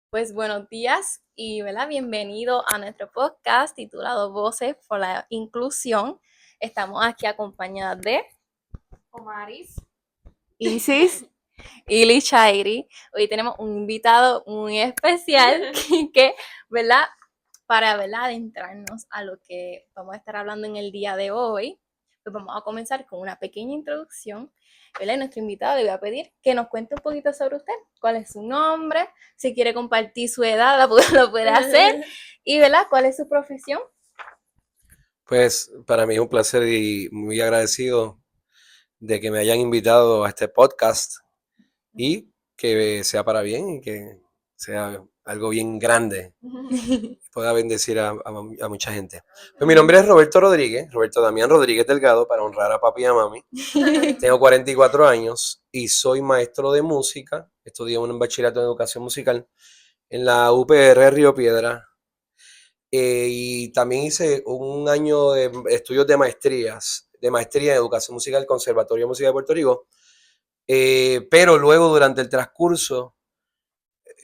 Pues buenos días y ¿verdad? Bienvenido a nuestro podcast titulado Voces por la Inclusión. Estamos aquí acompañadas de Omaris, Isis y Lichairi. Hoy tenemos un invitado muy especial que, ¿verdad? Para ¿verdad? Adentrarnos a lo que vamos a estar hablando en el día de hoy, pues vamos a comenzar con una pequeña introducción. ¿Verdad? Nuestro invitado le voy a pedir que nos cuente un poquito sobre usted, cuál es su nombre, si quiere compartir su edad, lo puede hacer, y ¿verdad? ¿Cuál es su profesión? Pues para mí es un placer y muy agradecido de que me hayan invitado a este podcast y que sea para bien y que sea algo bien grande y pueda bendecir a mucha gente. Pues mi nombre es Roberto Rodríguez, Roberto Damián Rodríguez Delgado, para honrar a papi y a mami. Tengo 44 años y soy maestro de música. Estudié un bachillerato en educación musical en la UPR Río Piedra. Y también hice un año de estudios de maestría en educación musical, Conservatorio de Música de Puerto Rico. Pero luego, durante el transcurso,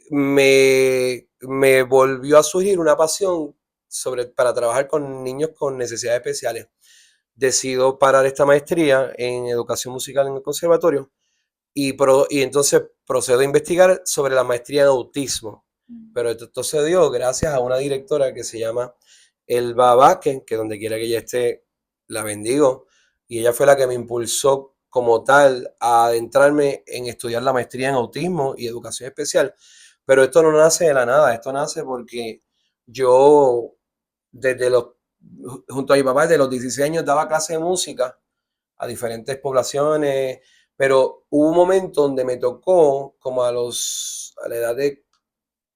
me volvió a surgir una pasión para trabajar con niños con necesidades especiales. Decido parar esta maestría en educación musical en el conservatorio y entonces procedo a investigar sobre la maestría en autismo. Pero esto se dio gracias a una directora que se llama Elba Vázquez, que donde quiera que ella esté, la bendigo. Y ella fue la que me impulsó como tal a adentrarme en estudiar la maestría en autismo y educación especial. Pero esto no nace de la nada, esto nace porque yo, desde los, junto a mi papá, desde los 16 años daba clase de música a diferentes poblaciones, pero hubo un momento donde me tocó, como a la edad de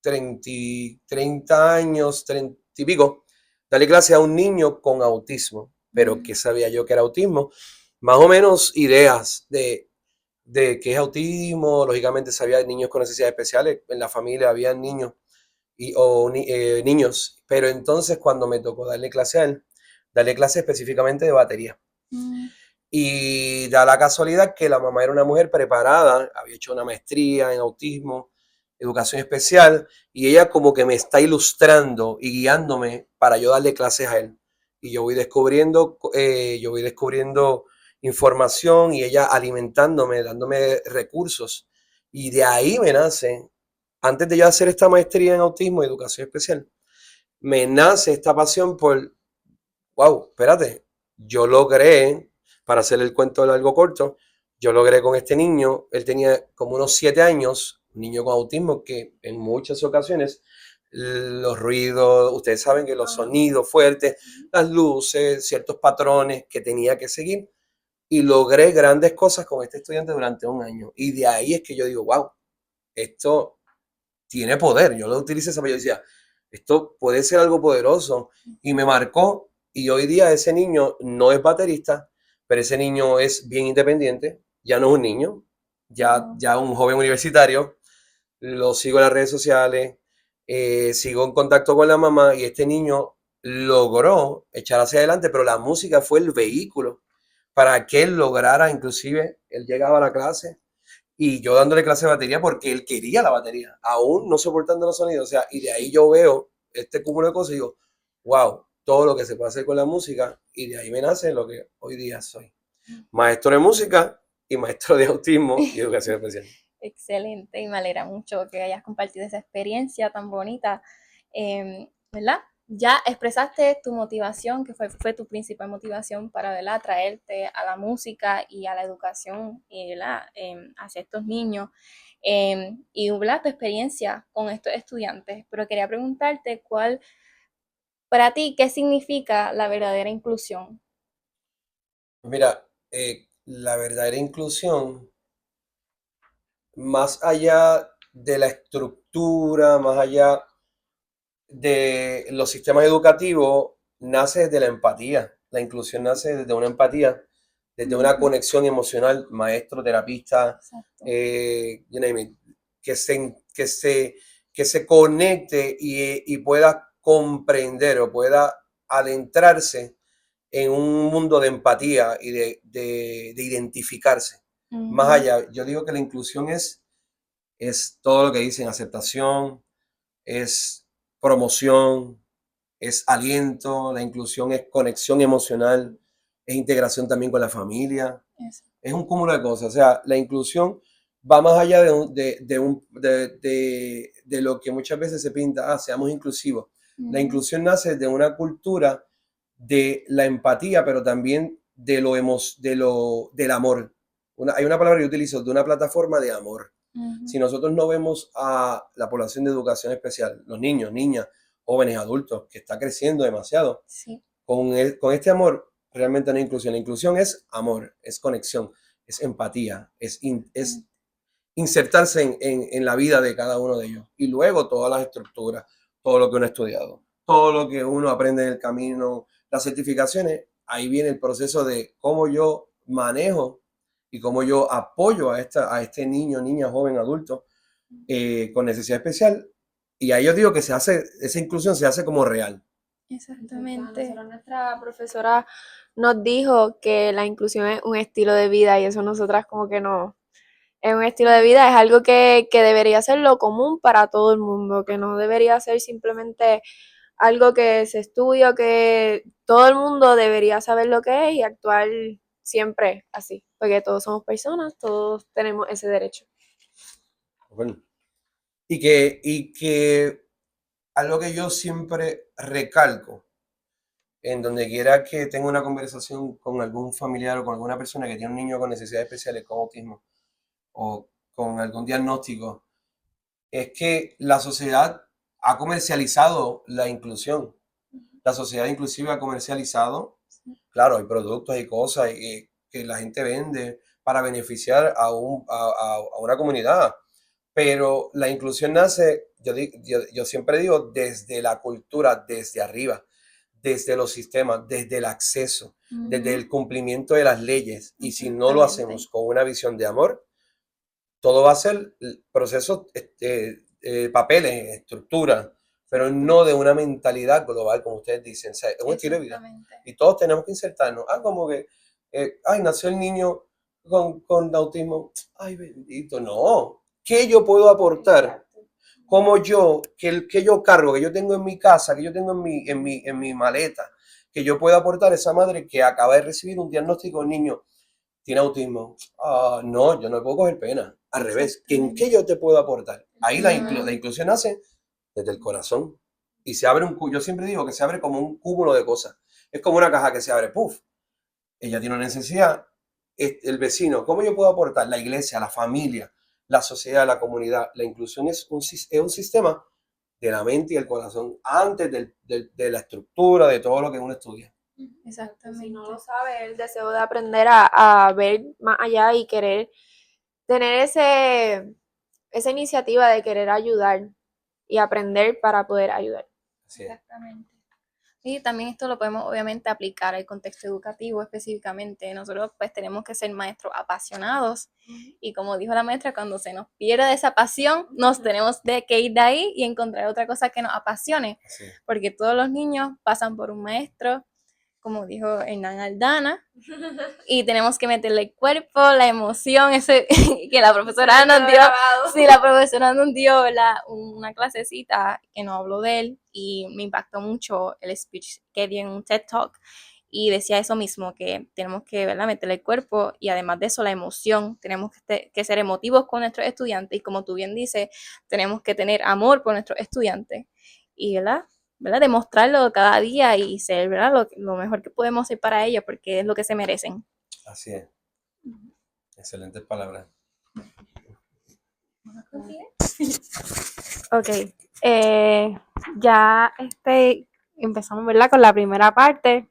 30 años, 30 y pico, darle clase a un niño con autismo. Pero ¿qué sabía yo que era autismo? Más o menos ideas de qué es autismo. Lógicamente sabía de niños con necesidades especiales. En la familia había niños niños. Pero entonces cuando me tocó darle clase a él, darle clase específicamente de batería. Y da la casualidad que la mamá era una mujer preparada, había hecho una maestría en autismo, educación especial, y ella como que me está ilustrando y guiándome para yo darle clases a él. Y yo voy descubriendo información y ella alimentándome, dándome recursos. Y de ahí me nace, antes de yo hacer esta maestría en autismo y educación especial, me nace esta pasión por wow, espérate, yo logré, para hacer el cuento largo corto, yo logré con este niño, él tenía como unos 7 años, un niño con autismo que en muchas ocasiones los ruidos, ustedes saben que los sonidos fuertes, las luces, ciertos patrones que tenía que seguir y logré grandes cosas con este estudiante durante un año. Y de ahí es que yo digo, wow, esto tiene poder. Yo lo utilicé esa, yo decía, esto puede ser algo poderoso. Y me marcó. Y hoy día ese niño no es baterista, pero ese niño es bien independiente. Ya no es un niño, ya un joven universitario. Lo sigo en las redes sociales, sigo en contacto con la mamá y este niño logró echar hacia adelante, pero la música fue el vehículo para que él lograra, inclusive, él llegaba a la clase y yo dándole clase de batería porque él quería la batería, aún no soportando los sonidos. O sea, y de ahí yo veo este cúmulo de cosas y digo, wow, todo lo que se puede hacer con la música. Y de ahí me nace lo que hoy día soy. Maestro de música y maestro de autismo y educación especial. Excelente, y me alegra mucho que hayas compartido esa experiencia tan bonita, ¿verdad? Ya expresaste tu motivación, que fue tu principal motivación para, ¿verdad?, traerte a la música y a la educación, ¿verdad?, hacia estos niños, y, ¿verdad?, tu experiencia con estos estudiantes. Pero quería preguntarte para ti, ¿qué significa la verdadera inclusión? Mira, la verdadera inclusión, más allá de la estructura, más allá de los sistemas educativos, nace desde la empatía. La inclusión nace desde una empatía, desde una conexión emocional, maestro, terapista, Exacto. you name it, que se, que se, que se conecte y pueda comprender o pueda adentrarse en un mundo de empatía y de identificarse. Más Ujú. allá, yo digo que la inclusión es todo lo que dicen, aceptación, es promoción, es aliento, la inclusión es conexión emocional, es integración también con la familia. Es un cúmulo de cosas. O sea, la inclusión va más allá de lo que muchas veces se pinta, seamos inclusivos. La inclusión nace de una cultura de la empatía, pero también del amor. Hay una palabra que yo utilizo, de una plataforma de amor. Si nosotros no vemos a la población de educación especial, los niños, niñas, jóvenes, adultos, que está creciendo demasiado, con este amor, realmente no hay inclusión. La inclusión es amor, es conexión, es empatía, es insertarse en la vida de cada uno de ellos. Y luego todas las estructuras, todo lo que uno ha estudiado, todo lo que uno aprende en el camino, las certificaciones, ahí viene el proceso de cómo yo manejo y cómo yo apoyo a este niño, niña, joven, adulto con necesidad especial. Y ahí yo digo que esa inclusión se hace como real. Exactamente. Nuestra profesora nos dijo que la inclusión es un estilo de vida y eso nosotras como que no. Es un estilo de vida, es algo que debería ser lo común para todo el mundo, que no debería ser simplemente algo que se estudia, que todo el mundo debería saber lo que es y actuar siempre así, porque todos somos personas, todos tenemos ese derecho. Bueno, y que algo que yo siempre recalco, en donde quiera que tenga una conversación con algún familiar o con alguna persona que tiene un niño con necesidades especiales, con autismo o con algún diagnóstico, es que la sociedad ha comercializado la inclusión. La sociedad inclusive ha comercializado, claro, hay productos y cosas que la gente vende para beneficiar a una comunidad, pero la inclusión nace, yo siempre digo, desde la cultura, desde arriba, desde los sistemas, desde el acceso, desde el cumplimiento de las leyes. Y si no lo hacemos con una visión de amor, todo va a ser procesos, papeles, estructuras, pero no de una mentalidad global, como ustedes dicen. O sea, es un estilo de vida. Y todos tenemos que insertarnos. Como que, nació el niño con autismo. Ay, bendito, no. ¿Qué yo puedo aportar? Como yo, que yo cargo, que yo tengo en mi casa, que yo tengo en mi maleta, que yo puedo aportar a esa madre que acaba de recibir un diagnóstico, un niño tiene autismo. No, yo no puedo coger pena. Al revés, ¿en qué yo te puedo aportar? Ahí la inclusión nace desde el corazón. Y se abre yo siempre digo que se abre como un cúmulo de cosas. Es como una caja que se abre, ¡puf! Ella tiene una necesidad, el vecino, ¿cómo yo puedo aportar? La iglesia, la familia, la sociedad, la comunidad. La inclusión es un sistema de la mente y el corazón antes de la estructura, de todo lo que uno estudia. Exactamente. Si no lo sabe, el deseo de aprender a ver más allá y querer tener esa iniciativa de querer ayudar y aprender para poder ayudar. Así es. Exactamente. Y también esto lo podemos obviamente aplicar al contexto educativo específicamente. Nosotros pues tenemos que ser maestros apasionados y como dijo la maestra, cuando se nos pierde esa pasión, nos tenemos que ir de ahí y encontrar otra cosa que nos apasione. Porque todos los niños pasan por un maestro, como dijo Hernán Aldana, y tenemos que meterle el cuerpo, la emoción, que la profesora nos dio. Sí, la profesora nos dio una clasecita que nos habló de él y me impactó mucho el speech que dio en un TED Talk y decía eso mismo, que tenemos que, ¿verdad?, meterle el cuerpo y además de eso la emoción, tenemos que ser emotivos con nuestros estudiantes y como tú bien dices, tenemos que tener amor por nuestros estudiantes y, ¿verdad?, demostrarlo cada día y ser, ¿verdad?, lo mejor que podemos hacer para ellos porque es lo que se merecen. Así es. Excelentes palabras. Ok, ya empezamos, ¿verdad?, con la primera parte.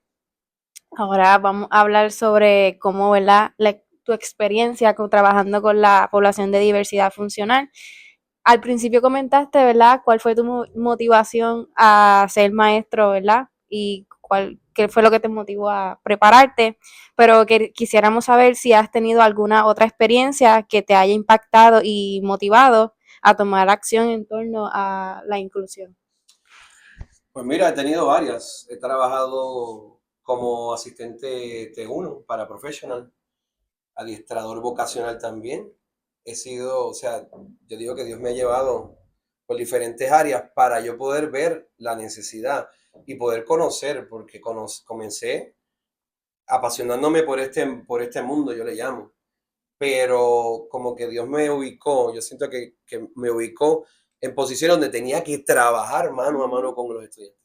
Ahora vamos a hablar sobre cómo, ¿verdad?, tu experiencia trabajando con la población de diversidad funcional. Al principio comentaste, ¿verdad?, cuál fue tu motivación a ser maestro, ¿verdad? Y qué fue lo que te motivó a prepararte, pero quisiéramos saber si has tenido alguna otra experiencia que te haya impactado y motivado a tomar acción en torno a la inclusión. Pues mira, he tenido varias. He trabajado como asistente T1 para Professional, adiestrador vocacional también. He sido, o sea, yo digo que Dios me ha llevado por diferentes áreas para yo poder ver la necesidad y poder conocer, porque comencé apasionándome por este mundo, yo le llamo. Pero como que Dios me ubicó, yo siento que me ubicó en posiciones donde tenía que trabajar mano a mano con los estudiantes.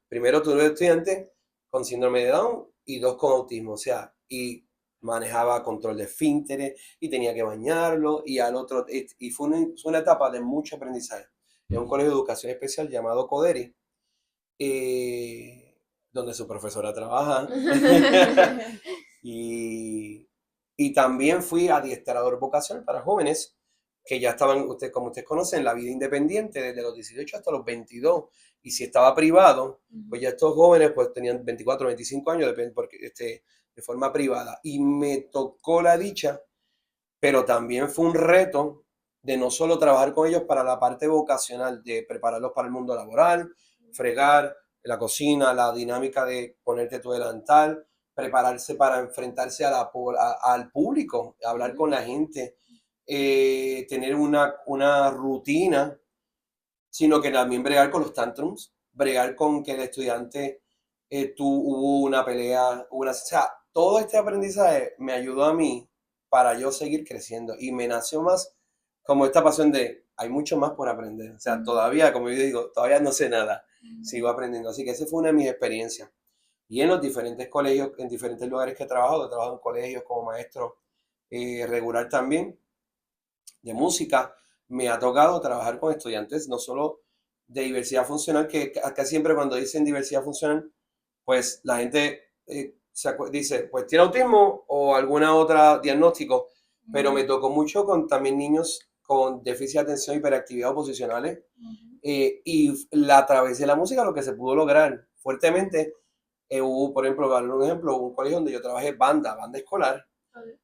Primero tuve estudiantes con síndrome de Down y 2 con autismo, o sea, y manejaba control de esfínteres y tenía que bañarlo y al otro, y fue una etapa de mucho aprendizaje. En un colegio de educación especial llamado Coderi, donde su profesora trabaja. y también fui adiestrador vocacional para jóvenes que ya estaban, como ustedes conocen, en la vida independiente desde los 18 hasta los 22. Y si estaba privado, pues ya estos jóvenes pues tenían 24, 25 años de forma privada. Y me tocó la dicha, pero también fue un reto de no solo trabajar con ellos para la parte vocacional, de prepararlos para el mundo laboral, fregar la cocina, la dinámica de ponerte tu delantal, prepararse para enfrentarse al público, hablar con la gente, tener una rutina, sino que también bregar con los tantrums, bregar con que el estudiante hubo una pelea, o sea, todo este aprendizaje me ayudó a mí para yo seguir creciendo y me nació más como esta pasión de hay mucho más por aprender, o sea, todavía, como yo digo, todavía no sé nada, sigo aprendiendo, así que esa fue una de mis experiencias. Y en los diferentes colegios, en diferentes lugares que he trabajado en colegios como maestro regular también de música, me ha tocado trabajar con estudiantes no solo de diversidad funcional, que acá siempre cuando dicen diversidad funcional, pues la gente dice, pues tiene autismo o alguna otra diagnóstico, pero me tocó mucho con también niños con déficit de atención, hiperactividad oposicionales, a través de la música lo que se pudo lograr fuertemente, hubo, por ejemplo, un ejemplo, un colegio donde yo trabajé banda escolar,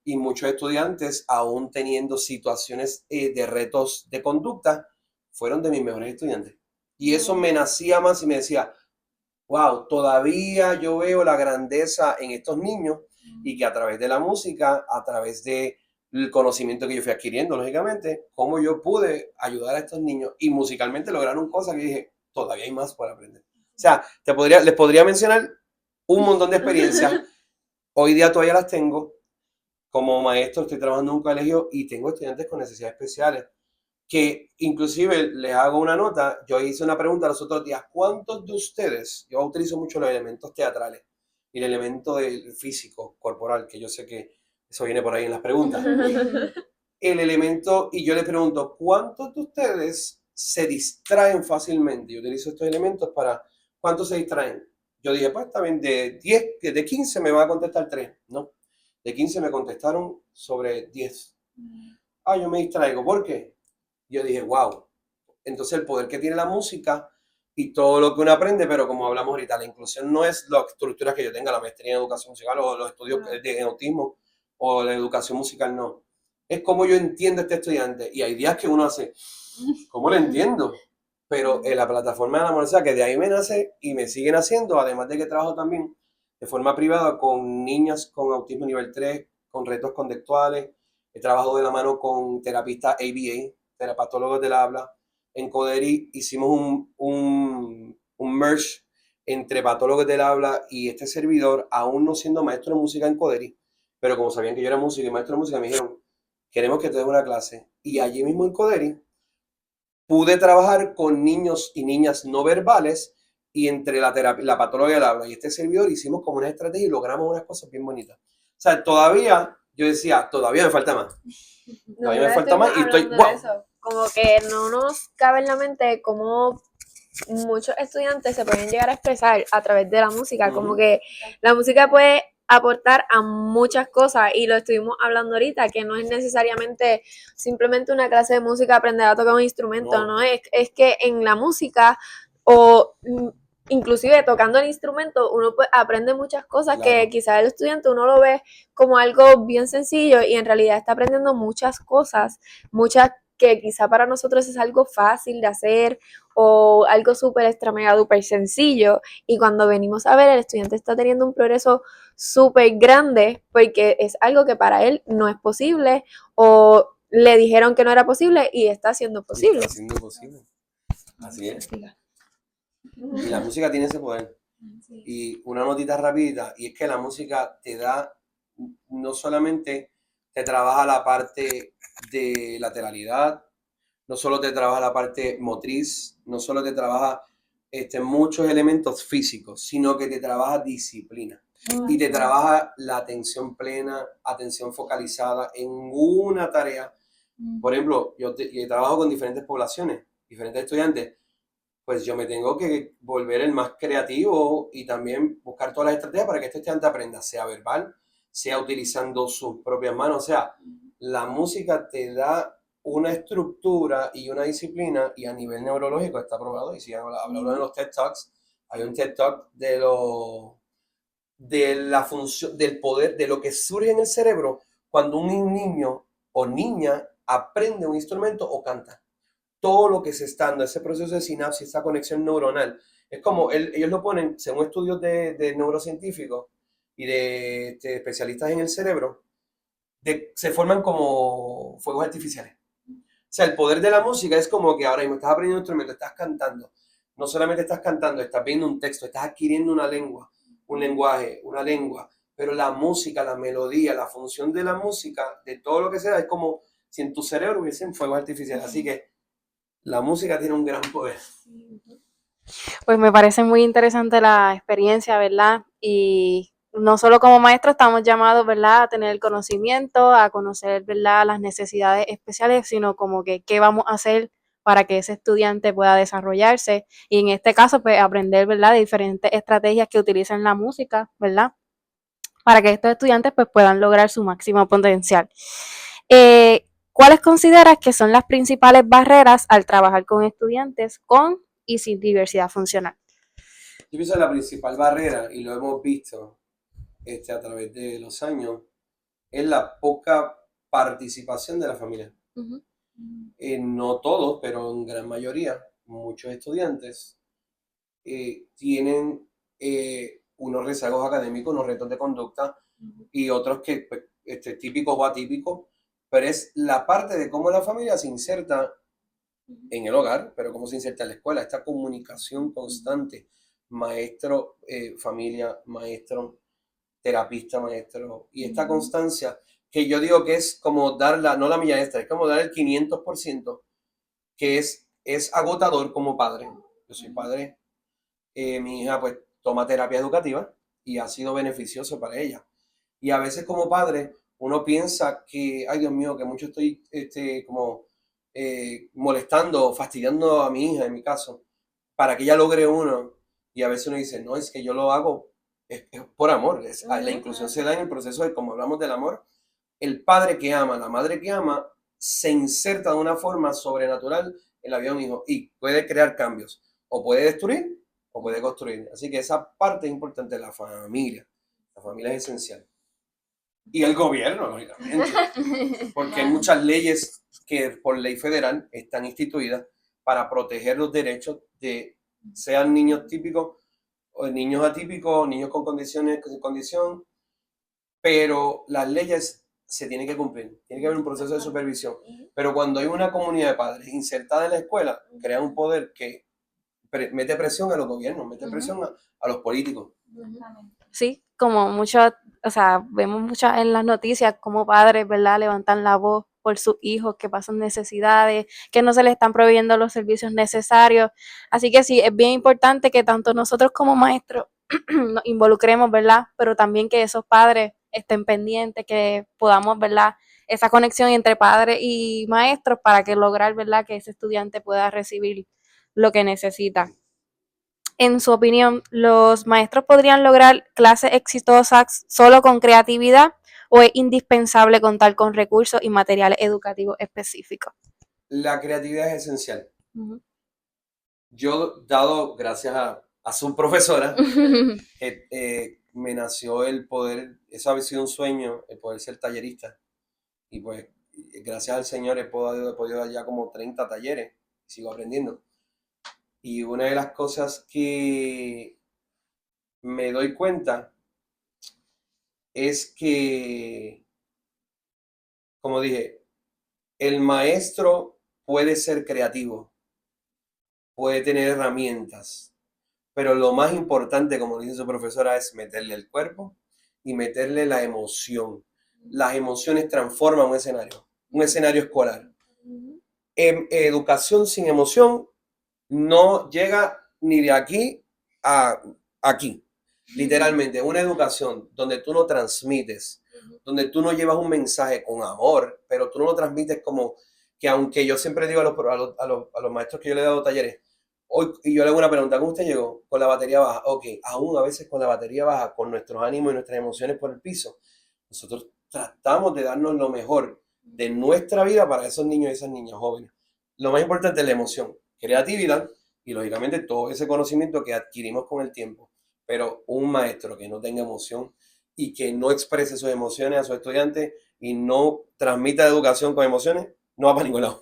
y muchos estudiantes, aún teniendo situaciones de retos de conducta, fueron de mis mejores estudiantes. Y eso me nacía más y me decía, wow, todavía yo veo la grandeza en estos niños y que a través de la música, a través del conocimiento que yo fui adquiriendo, lógicamente, cómo yo pude ayudar a estos niños y musicalmente lograron cosas que dije, todavía hay más por aprender. O sea, les podría mencionar un montón de experiencias. Hoy día todavía las tengo. Como maestro estoy trabajando en un colegio y tengo estudiantes con necesidades especiales que inclusive les hago una nota. Yo hice una pregunta los otros días, ¿cuántos de ustedes, yo utilizo mucho los elementos teatrales y el elemento del físico, corporal, que yo sé que eso viene por ahí en las preguntas, el elemento, y yo les pregunto, ¿cuántos de ustedes se distraen fácilmente? Yo utilizo estos elementos para, ¿cuántos se distraen? Yo dije, pues también de 10, de 15 me va a contestar 3, ¿no? De 15 me contestaron sobre 10. Yo me distraigo. ¿Por qué? Yo dije, wow. Entonces el poder que tiene la música y todo lo que uno aprende, pero como hablamos ahorita, la inclusión no es la estructura que yo tenga, la maestría en educación musical o los estudios de autismo o la educación musical, no. Es como yo entiendo a este estudiante. Y hay días que uno hace, ¿cómo lo entiendo? Pero en la plataforma de la universidad, que de ahí me nace y me siguen haciendo, además de que trabajo también de forma privada con niñas con autismo nivel 3, con retos conductuales. He trabajado de la mano con terapistas ABA, terapatólogos del habla. En Coderi hicimos un merge entre patólogos del habla y este servidor, aún no siendo maestro de música en Coderi, pero como sabían que yo era músico y maestro de música, me dijeron, queremos que te des una clase. Y allí mismo en Coderi pude trabajar con niños y niñas no verbales y entre la patóloga del habla y este servidor hicimos como una estrategia y logramos unas cosas bien bonitas. O sea, todavía, yo decía, todavía me falta más. Todavía me falta más y estoy, wow. Como que no nos cabe en la mente cómo muchos estudiantes se pueden llegar a expresar a través de la música, como que la música puede aportar a muchas cosas y lo estuvimos hablando ahorita, que no es necesariamente simplemente una clase de música aprender a tocar un instrumento, no es que en la música o inclusive tocando el instrumento uno pues aprende muchas cosas, claro, que quizás el estudiante uno lo ve como algo bien sencillo y en realidad está aprendiendo muchas cosas, muchas que quizá para nosotros es algo fácil de hacer o algo súper extra mega duper sencillo, y cuando venimos a ver el estudiante está teniendo un progreso súper grande porque es algo que para él no es posible o le dijeron que no era posible y está siendo posible. Está siendo posible. Así es. Y la música tiene ese poder. Sí. Y una notita rapidita, y es que la música te da, no solamente te trabaja la parte de lateralidad, no solo te trabaja la parte motriz, no solo te trabaja muchos elementos físicos, sino que te trabaja disciplina. Y te trabaja la atención plena, atención focalizada en una tarea. Por ejemplo, yo trabajo con diferentes poblaciones, diferentes estudiantes, pues yo me tengo que volver el más creativo y también buscar todas las estrategias para que este estudiante aprenda, sea verbal, sea utilizando sus propias manos. O sea, la música te da una estructura y una disciplina, y a nivel neurológico está probado. Y si hablamos de los TED Talks, hay un TED Talk de la función, del poder, de lo que surge en el cerebro cuando un niño o niña aprende un instrumento o canta. Todo lo que se está dando, ese proceso de sinapsis, esa conexión neuronal, es como ellos lo ponen, según estudios de neurocientíficos y de especialistas en el cerebro, se forman como fuegos artificiales. O sea, el poder de la música es como que ahora mismo estás aprendiendo un instrumento, estás cantando. No solamente estás cantando, estás viendo un texto, estás adquiriendo una lengua, un lenguaje, una lengua. Pero la música, la melodía, la función de la música, de todo lo que sea, es como si en tu cerebro hubiesen fuegos artificiales. Así que la música tiene un gran poder. Pues me parece muy interesante la experiencia, ¿verdad? Y no solo como maestros estamos llamados, ¿verdad?, a tener el conocimiento, a conocer, ¿verdad?, las necesidades especiales, sino como que qué vamos a hacer para que ese estudiante pueda desarrollarse. Y en este caso, pues aprender, ¿verdad?, de diferentes estrategias que utilizan la música, ¿verdad?, para que estos estudiantes pues puedan lograr su máximo potencial. ¿Cuáles consideras que son las principales barreras al trabajar con estudiantes con y sin diversidad funcional? Yo pienso que la principal barrera, y lo hemos visto a través de los años, es la poca participación de la familia. Uh-huh. No todos, pero en gran mayoría, muchos estudiantes tienen unos rezagos académicos, unos retos de conducta y otros que pues, típicos o atípicos, pero es la parte de cómo la familia se inserta en el hogar, pero cómo se inserta en la escuela, esta comunicación constante, maestro, familia, maestro, terapista, maestro, y esta constancia que yo digo que es como dar no la milla extra, es como dar el 500%, que es agotador como padre. Yo soy padre, mi hija pues toma terapia educativa y ha sido beneficioso para ella. Y a veces como padre uno piensa que, ay Dios mío, que mucho estoy como molestando, fastidiando a mi hija en mi caso, para que ella logre uno. Y a veces uno dice, no, es que yo lo hago, es por amor. La inclusión se da en el proceso de, como hablamos del amor, el padre que ama, la madre que ama, se inserta de una forma sobrenatural en la vida de un hijo y puede crear cambios. O puede destruir o puede construir. Así que esa parte es importante de la familia. La familia es esencial. Y el gobierno, lógicamente. Porque hay muchas leyes que por ley federal están instituidas para proteger los derechos de sean niños típicos o niños atípicos, niños con condiciones, sin condición, pero las leyes se tienen que cumplir, tiene que haber un proceso de supervisión. Pero cuando hay una comunidad de padres insertada en la escuela, crea un poder que mete presión a los gobiernos, mete presión a los políticos. Sí, como muchos, o sea, vemos muchas en las noticias como padres, ¿verdad?, levantan la voz por sus hijos que pasan necesidades, que no se les están proveyendo los servicios necesarios. Así que sí, es bien importante que tanto nosotros como maestros nos involucremos, ¿verdad?, pero también que esos padres estén pendientes, que podamos, ¿verdad?, esa conexión entre padres y maestros para que lograr, ¿verdad?, que ese estudiante pueda recibir lo que necesita. En su opinión, ¿los maestros podrían lograr clases exitosas solo con creatividad o es indispensable contar con recursos y materiales educativos específicos? La creatividad es esencial. Uh-huh. Yo, dado gracias a su profesora, me nació el poder, eso había sido un sueño, el poder ser tallerista. Y pues, gracias al Señor he podido dar ya como 30 talleres, sigo aprendiendo. Y una de las cosas que me doy cuenta es que, como dije, el maestro puede ser creativo, puede tener herramientas, pero lo más importante, como dice su profesora, es meterle el cuerpo y meterle la emoción. Las emociones transforman un escenario escolar. Educación sin emoción no llega ni de aquí a aquí. Literalmente, una educación donde tú no transmites, donde tú no llevas un mensaje con amor, pero tú no lo transmites como que, aunque yo siempre digo a los maestros que yo le he dado talleres, hoy, y yo le hago una pregunta: ¿cómo usted llegó? Con la batería baja. Ok, aún a veces con la batería baja, con nuestros ánimos y nuestras emociones por el piso, nosotros tratamos de darnos lo mejor de nuestra vida para esos niños y esas niñas jóvenes. Lo más importante es la emoción, creatividad y lógicamente todo ese conocimiento que adquirimos con el tiempo. Pero un maestro que no tenga emoción y que no exprese sus emociones a sus estudiantes y no transmita educación con emociones, no va para ningún lado.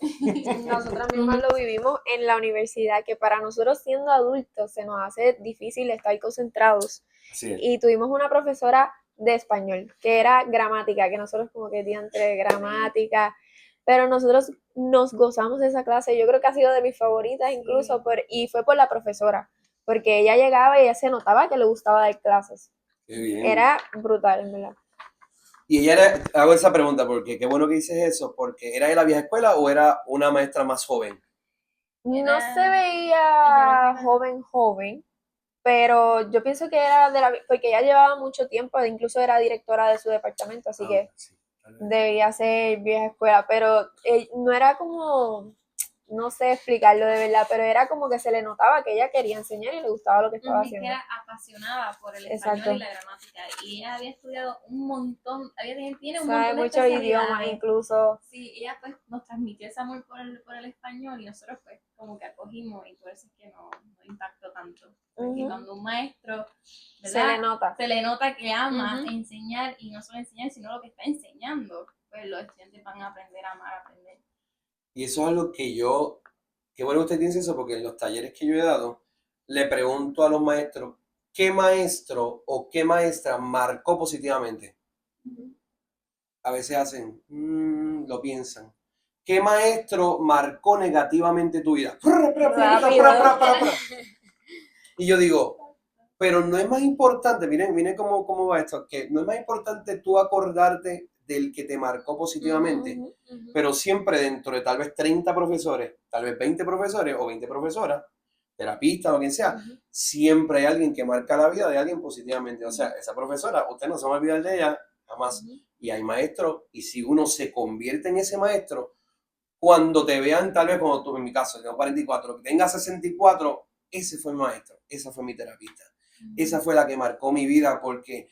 Nosotros mismos lo vivimos en la universidad, que para nosotros siendo adultos se nos hace difícil estar concentrados. Así es. Y tuvimos una profesora de español, que era gramática, que nosotros como que entre gramática, pero nosotros nos gozamos de esa clase. Yo creo que ha sido de mis favoritas incluso, y fue por la profesora, porque ella llegaba y ella se notaba que le gustaba dar clases. Qué bien. Era brutal, en verdad. Y ella era, hago esa pregunta porque qué bueno que dices eso, porque ¿era de la vieja escuela o era una maestra más joven? No se veía joven, pero yo pienso que era porque ella llevaba mucho tiempo, incluso era directora de su departamento, así que Sí, debía ser vieja escuela, pero no era como, no sé explicarlo de verdad, pero era como que se le notaba que ella quería enseñar y le gustaba lo que estaba Que haciendo. era apasionada por el Exacto. español y la gramática. Y ella había estudiado un montón, tiene un Sabe montón de muchos especialidades. idiomas incluso. Sí, ella pues nos transmitió ese amor por el español y nosotros pues como que acogimos y por eso es que no impactó tanto. Porque cuando un maestro, ¿verdad? Se le nota que ama enseñar, y no solo enseñar, sino lo que está enseñando, pues los estudiantes van a aprender a amar, a aprender. Y eso es algo que yo, qué bueno que usted dice eso, porque en los talleres que yo he dado, le pregunto a los maestros, ¿qué maestro o qué maestra marcó positivamente? A veces hacen, lo piensan. ¿Qué maestro marcó negativamente tu vida? Y yo digo, pero no es más importante, miren cómo va esto, que no es más importante tú acordarte del que te marcó positivamente, pero siempre dentro de tal vez 30 profesores, tal vez 20 profesores o 20 profesoras, terapistas o quien sea, siempre hay alguien que marca la vida de alguien positivamente. O sea, esa profesora, usted no se va a olvidar de ella jamás. Y hay maestros, y si uno se convierte en ese maestro, cuando te vean, tal vez como tú, en mi caso, tengo 44, que tenga 64, ese fue el maestro, esa fue mi terapista. Esa fue la que marcó mi vida, porque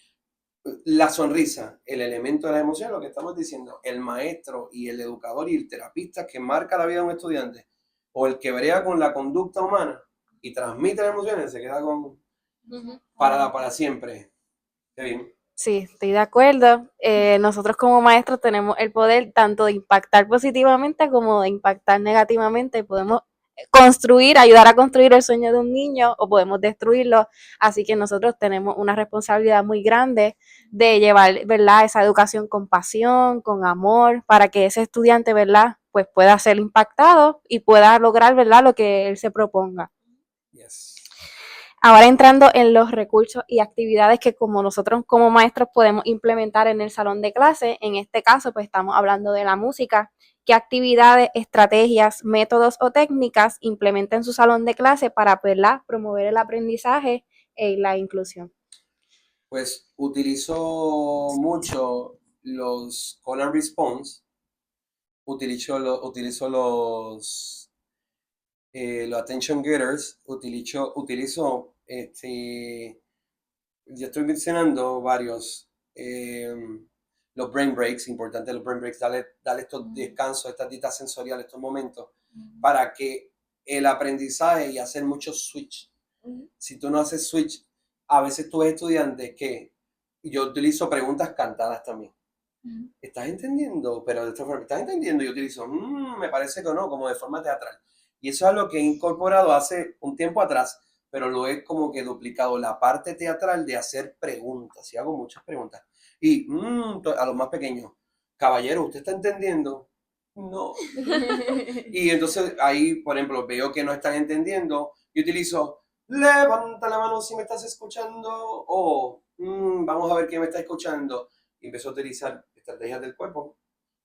la sonrisa, el elemento de la emoción, lo que estamos diciendo, el maestro y el educador y el terapista que marca la vida de un estudiante, o el que brega con la conducta humana y transmite las emociones, se queda con para siempre. Qué bien. Sí, estoy de acuerdo. Nosotros como maestros tenemos el poder tanto de impactar positivamente como de impactar negativamente. Podemos ayudar a construir el sueño de un niño, o podemos destruirlo. Así que nosotros tenemos una responsabilidad muy grande de llevar, ¿verdad?, esa educación con pasión, con amor, para que ese estudiante, ¿verdad?, pues pueda ser impactado y pueda lograr, ¿verdad?, lo que él se proponga. Yes. Ahora entrando en los recursos y actividades que como nosotros como maestros podemos implementar en el salón de clase, en este caso pues estamos hablando de la música. ¿Qué actividades, estrategias, métodos o técnicas implementa en su salón de clase para, ¿verdad?, promover el aprendizaje y la inclusión? Pues utilizo mucho los call and response, utilizo los attention getters, utilizo ya estoy mencionando varios, los brain breaks, importante los brain breaks, dale estos descansos, estas dietas sensoriales, estos momentos, para que el aprendizaje y hacer muchos switch. Si tú no haces switch, a veces tú ves estudiantes que yo utilizo preguntas cantadas también. ¿Estás entendiendo? Pero de esta forma, ¿estás entendiendo? Yo utilizo, me parece que no, como de forma teatral. Y eso es algo que he incorporado hace un tiempo atrás, pero lo he como que duplicado, la parte teatral de hacer preguntas. Y hago muchas preguntas. Y a los más pequeños, caballero, ¿usted está entendiendo? no. Y entonces ahí, por ejemplo, veo que no están entendiendo y utilizo, levanta la mano si me estás escuchando o vamos a ver quién me está escuchando. Y empiezo a utilizar estrategias del cuerpo.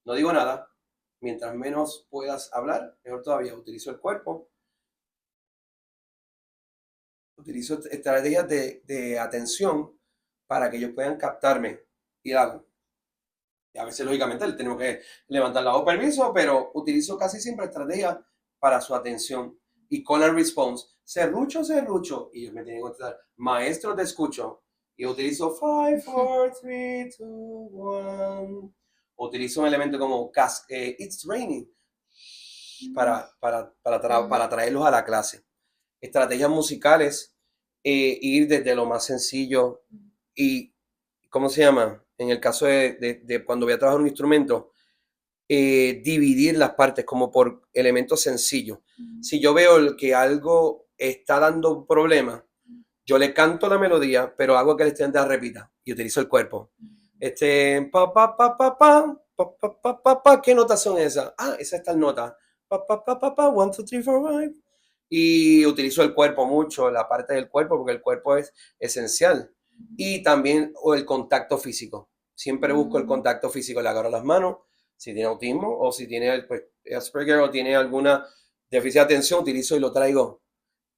No digo nada. Mientras menos puedas hablar, mejor todavía. Utilizo el cuerpo. Utilizo estrategias de atención para que ellos puedan captarme. Y hago. Y a veces, lógicamente, tenemos que levantar la voz, permiso, pero utilizo casi siempre estrategias para su atención. Y call and response. Serrucho, serrucho. Y ellos me tienen que contestar, maestro, te escucho. Y utilizo 5, 4, 3, 2, 1. Utilizo un elemento como it's raining para traerlos a la clase. Estrategias musicales, ir desde lo más sencillo y, ¿cómo se llama? En el caso de cuando voy a trabajar un instrumento, dividir las partes como por elementos sencillos. Si yo veo que algo está dando un problema, yo le canto la melodía, pero hago que el estudiante la repita y utilizo el cuerpo. Pa, pa, pa, pa, pa, pa, pa, pa, pa, pa, ¿qué notas son esas? Ah, esa es tal nota. Pa, pa, pa, pa, pa, 1, 2, 3, 4, 5. Y utilizo el cuerpo mucho, la parte del cuerpo, porque el cuerpo es esencial. Y también el contacto físico. Siempre busco el contacto físico, le agarro las manos, si tiene autismo o si tiene pues, Asperger o tiene alguna déficit de atención, utilizo y lo traigo.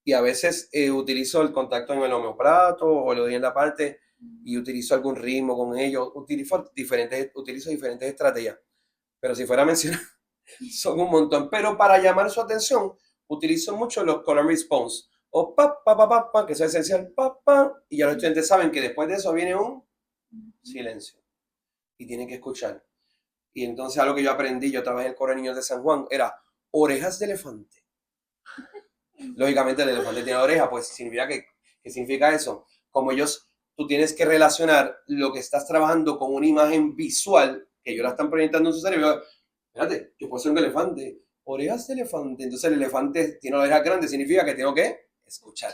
Y a veces utilizo el contacto en el homeoplato o lo doy en la parte y utilizo algún ritmo con ellos. Utilizo diferentes estrategias. Pero si fuera a mencionar, son un montón. Pero para llamar su atención, utilizo mucho los call and response. O pa, pa, pa, pa, pa, que es esencial, pa, pa. Y ya los estudiantes saben que después de eso viene un silencio. Y tienen que escuchar. Y entonces algo que yo aprendí, yo trabajé en el coro de niños de San Juan, era orejas de elefante. Lógicamente el elefante tiene oreja, pues significa ¿qué significa eso? Como tú tienes que relacionar lo que estás trabajando con una imagen visual, que ellos la están proyectando en su cerebro. Espérate, yo puedo ser un elefante, orejas de elefante. Entonces el elefante tiene orejas grandes, significa que tengo que escuchar.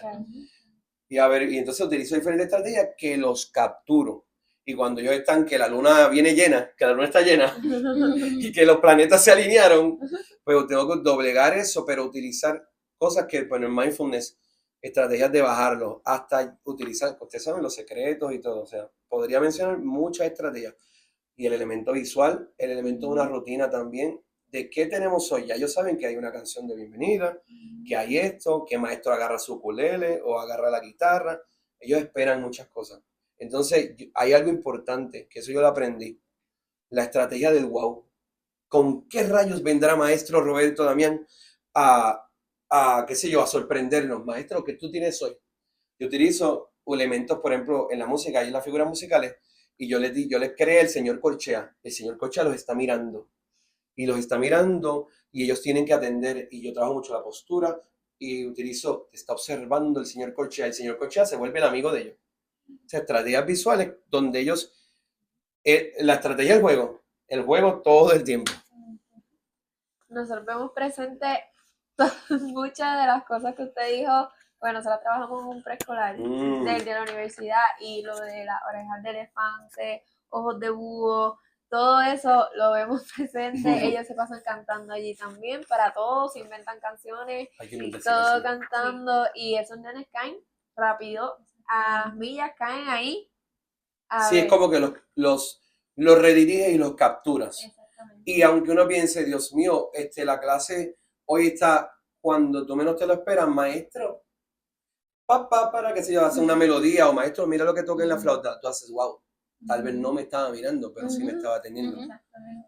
Y entonces utilizo diferentes estrategias que los capturo. Y cuando ellos están, que la luna viene llena, que la luna está llena, y que los planetas se alinearon, pues tengo que doblegar eso, pero utilizar cosas que, bueno, en mindfulness, estrategias de bajarlo, hasta utilizar, ustedes saben, los secretos y todo. O sea, podría mencionar muchas estrategias. Y el elemento visual, el elemento de una rutina también, de qué tenemos hoy. Ya ellos saben que hay una canción de bienvenida, que hay esto, que maestro agarra su ukulele o agarra la guitarra. Ellos esperan muchas cosas. Entonces, hay algo importante, que eso yo lo aprendí. La estrategia del wow. ¿Con qué rayos vendrá maestro Roberto Damián qué sé yo, a sorprendernos? Maestro, ¿qué tú tienes hoy? Yo utilizo elementos, por ejemplo, en la música y en las figuras musicales, y yo les creé el señor Corchea. El señor Corchea los está mirando. Y los está mirando, y ellos tienen que atender, y yo trabajo mucho la postura, y está observando el señor Corchea. El señor Corchea se vuelve el amigo de ellos. O sea, estrategias visuales donde ellos, la estrategia del juego, el juego todo el tiempo. Nosotros vemos presente muchas de las cosas que usted dijo. Bueno, nosotros trabajamos en un preescolar desde la universidad y lo de las orejas de elefante, ojos de búho, todo eso lo vemos presente. Ellos se pasan cantando allí también, para todos, se inventan canciones, todo cantando, y esos nenes caen rápido, a las millas caen ahí. Sí, es como que los rediriges y los capturas. Y aunque uno piense, Dios mío, la clase hoy está cuando tú menos te lo esperas, maestro, papá, para que se yo, hace una melodía, o maestro, mira lo que toca en la flauta, tú haces, wow, tal vez no me estaba mirando, pero sí me estaba atendiendo.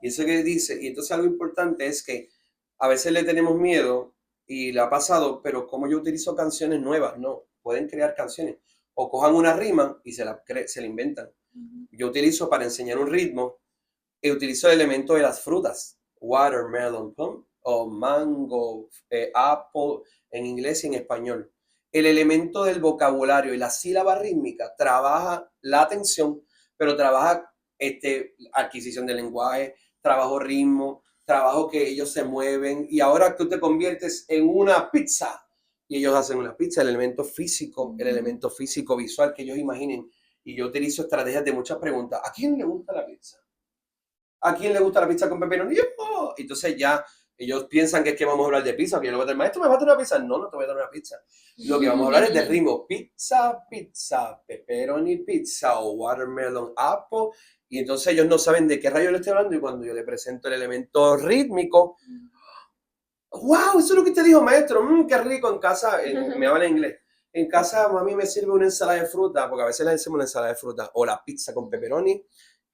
Y eso que dice, y entonces algo importante es que a veces le tenemos miedo, y le ha pasado, pero como yo utilizo canciones nuevas, no, pueden crear canciones, o cojan una rima y se la inventan. Yo utilizo para enseñar un ritmo, y utilizo el elemento de las frutas, watermelon, o mango, apple, en inglés y en español. El elemento del vocabulario y la sílaba rítmica trabaja la atención, pero trabaja adquisición del lenguaje, trabajo ritmo, trabajo que ellos se mueven, y ahora tú te conviertes en una pizza, y ellos hacen una pizza, el elemento físico visual que ellos imaginen. Y yo utilizo estrategias de muchas preguntas. ¿A quién le gusta la pizza? ¿a quién le gusta la pizza con pepperoni? ¡Oh! Entonces ya ellos piensan que es que vamos a hablar de pizza, que yo le voy a decir, maestro, ¿me vas a dar una pizza? No, no te voy a dar una pizza. Lo que vamos a hablar es de ritmo. Pizza, pizza, pepperoni pizza o watermelon apple. Y entonces ellos no saben de qué rayo le estoy hablando y cuando yo le presento el elemento rítmico, ¡wow! Eso es lo que te dijo, maestro. ¡Qué rico! En casa, me habla inglés. En casa, mami me sirve una ensalada de fruta, porque a veces le hacemos una ensalada de fruta, o la pizza con pepperoni.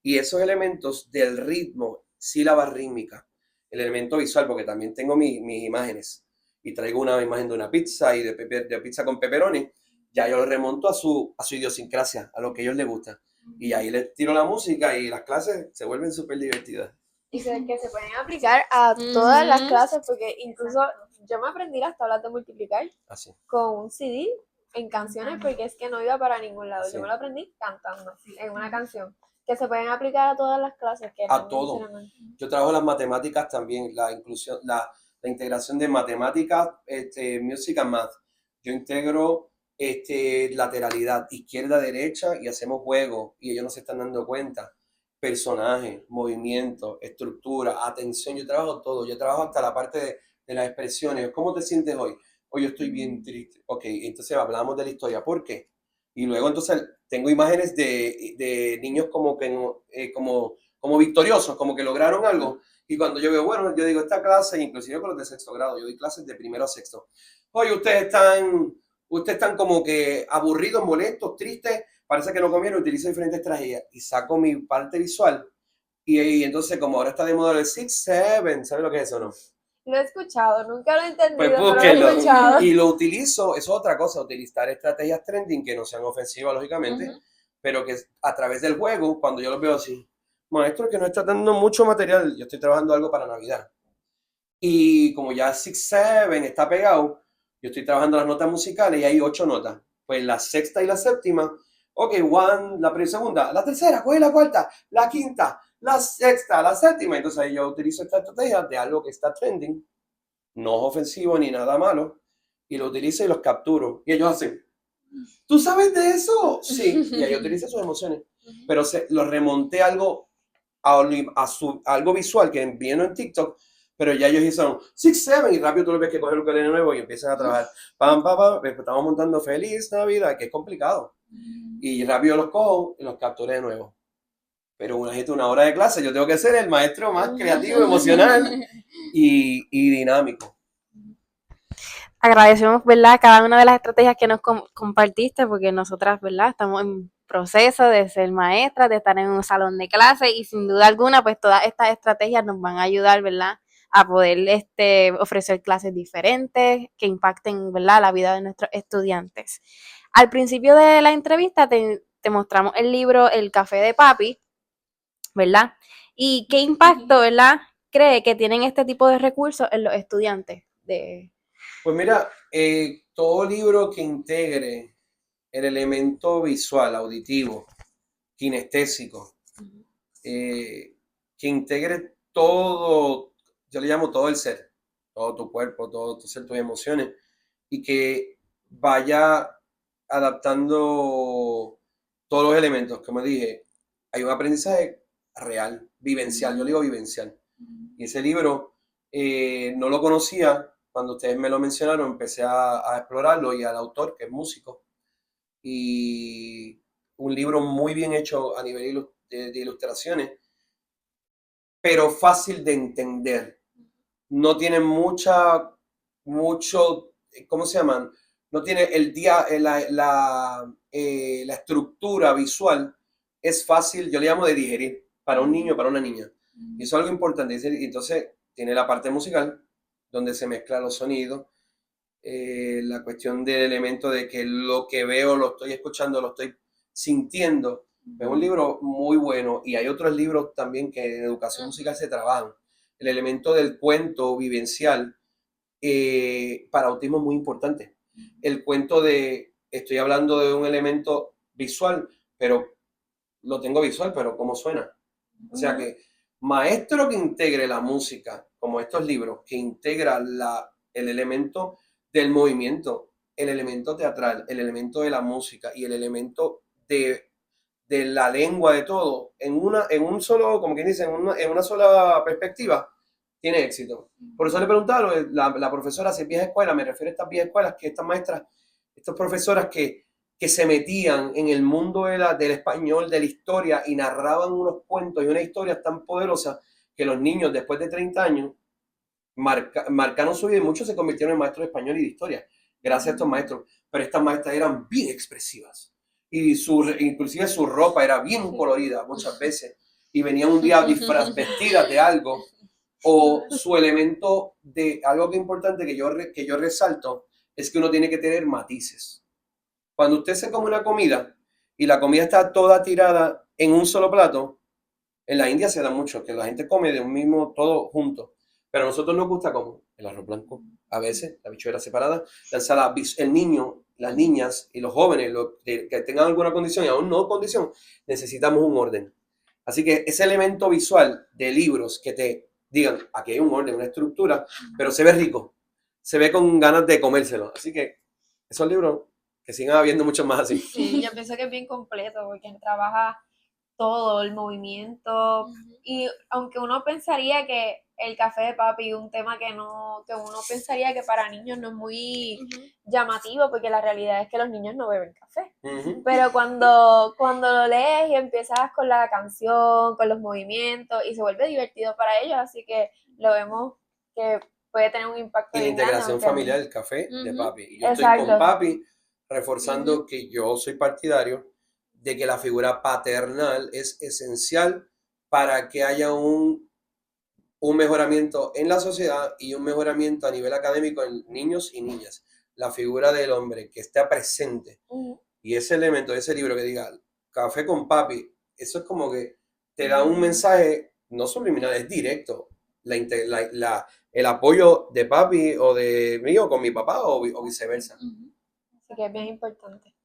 Y esos elementos del ritmo, sílaba rítmica, el elemento visual, porque también tengo mis imágenes. Y traigo una imagen de una pizza y de pizza con pepperoni. Ya yo lo remonto a su idiosincrasia, a lo que a ellos les gusta. Y ahí les tiro la música y las clases se vuelven súper divertidas. Y que se pueden aplicar a todas las clases, porque incluso yo me aprendí las tablas de multiplicar Así. con un CD en canciones, porque es que no iba para ningún lado. Sí. Yo me lo aprendí cantando en una canción, que se pueden aplicar a todas las clases. Que A todo. Yo trabajo las matemáticas también, la inclusión, la integración de matemáticas, music and math. Yo integro lateralidad, izquierda, derecha y hacemos juegos y ellos no se están dando cuenta. Personaje, movimiento, estructura, atención, yo trabajo todo, yo trabajo hasta la parte de las expresiones. ¿Cómo te sientes hoy? Hoy yo estoy bien triste. Ok, entonces hablamos de la historia. ¿Por qué? Y luego entonces tengo imágenes de niños como que como victoriosos, como que lograron algo. Y cuando yo veo, bueno, yo digo, esta clase, inclusive con los de sexto grado, yo doy clases de primero a sexto. Oye, ustedes están como que aburridos, molestos, tristes, parece que no comieron, utilizo diferentes estrategias y saco mi parte visual. Y entonces, como ahora está de moda el 6-7, ¿sabes lo que es eso, no? Lo he escuchado, nunca lo he entendido, Pues pero lo he escuchado. Y lo utilizo, eso es otra cosa, utilizar estrategias trending que no sean ofensivas, lógicamente, pero que a través del juego, cuando yo los veo así, maestro, que no está dando mucho material, yo estoy trabajando algo para Navidad. Y como ya 6-7 está pegado, yo estoy trabajando las notas musicales y hay 8 notas. Pues la sexta y la séptima, ok, la segunda, la tercera, ¿cuál es la cuarta? La quinta, la sexta, la séptima. Entonces ahí yo utilizo esta estrategia de algo que está trending, no es ofensivo ni nada malo, y lo utilizo y los capturo. Y ellos hacen, ¿tú sabes de eso? Sí, y ahí utilizo sus emociones. Pero lo remonté a algo, algo visual que viendo en TikTok, pero ya ellos hicieron 6-7 y rápido tú lo ves que cogen un ukelele nuevo y empiezan a trabajar. Pam, pam, pam, estamos montando Feliz Navidad, que es complicado. Y rápido los cojo y los capturé de nuevo. Pero una hora de clase, yo tengo que ser el maestro más creativo, emocional y dinámico. Agradecemos, ¿verdad?, cada una de las estrategias que nos compartiste, porque nosotras, ¿verdad?, estamos en proceso de ser maestras, de estar en un salón de clase y sin duda alguna, pues todas estas estrategias nos van a ayudar, ¿verdad?, a poder ofrecer clases diferentes que impacten, ¿verdad?, la vida de nuestros estudiantes. Al principio de la entrevista te mostramos el libro El Café de Papi, ¿verdad? ¿Y qué impacto, ¿verdad?, cree que tienen este tipo de recursos en los estudiantes? Pues mira, todo libro que integre el elemento visual, auditivo, kinestésico, que integre todo, yo le llamo todo el ser, todo tu cuerpo, todo tu ser, tus emociones, y que vaya adaptando todos los elementos, como dije, hay un aprendizaje real, vivencial, yo digo vivencial. Y ese libro no lo conocía, cuando ustedes me lo mencionaron, empecé a explorarlo y al autor, que es músico, y un libro muy bien hecho a nivel de ilustraciones, pero fácil de entender. No tiene mucho, ¿cómo se llaman? No tiene la estructura visual, es fácil, yo le llamo de digerir, para un niño, para una niña. Y eso es algo importante. Entonces, tiene la parte musical, donde se mezclan los sonidos, la cuestión del elemento de que lo que veo lo estoy escuchando, lo estoy sintiendo. Es un libro muy bueno y hay otros libros también que en educación musical se trabajan. El elemento del cuento vivencial para autismo es muy importante. El cuento estoy hablando de un elemento visual, pero lo tengo visual, pero ¿cómo suena? O sea que maestro que integre la música, como estos libros, que integra el elemento del movimiento, el elemento teatral, el elemento de la música y el elemento de de la lengua, de todo, en un solo, como quien dice, en una sola perspectiva, tiene éxito. Por eso le preguntaba, la profesora, si es vieja escuela, me refiero a estas viejas escuelas, que estas maestras, estas profesoras que se metían en el mundo del español, de la historia, y narraban unos cuentos y unas historias tan poderosas que los niños, después de 30 años, marcaron su vida y muchos se convirtieron en maestros de español y de historia, gracias a estos maestros. Pero estas maestras eran bien expresivas y inclusive su ropa era bien colorida muchas veces y venían un día vestidas de algo, o su elemento de algo que es importante que yo resalto es que uno tiene que tener matices. Cuando usted se come una comida y la comida está toda tirada en un solo plato, en la India se da mucho, que la gente come de un mismo todo junto, pero a nosotros nos gusta como el arroz blanco, a veces la habichuela separada, la ensalada, el niño, las niñas y los jóvenes que tengan alguna condición y aún no condición, necesitamos un orden. Así que ese elemento visual de libros que te digan, aquí hay un orden, una estructura, pero se ve rico, se ve con ganas de comérselo. Así que esos libros, que sigan habiendo muchos más así. Sí, yo pienso que es bien completo porque trabaja todo, el movimiento, y aunque uno pensaría que el café de papi es un tema que uno pensaría que para niños no es muy llamativo, porque la realidad es que los niños no beben café. Pero cuando lo lees y empiezas con la canción, con los movimientos, y se vuelve divertido para ellos, así que lo vemos que puede tener un impacto. Y la integración familiar, el café de papi. Y yo Exacto. estoy con papi reforzando que yo soy partidario de que la figura paternal es esencial para que haya un mejoramiento en la sociedad y un mejoramiento a nivel académico en niños y niñas. La figura del hombre que esté presente. Y ese elemento de ese libro que diga café con papi, eso es como que te da un mensaje no subliminal, es directo. El apoyo de papi o de mío con mi papá o viceversa. Así que es bien importante.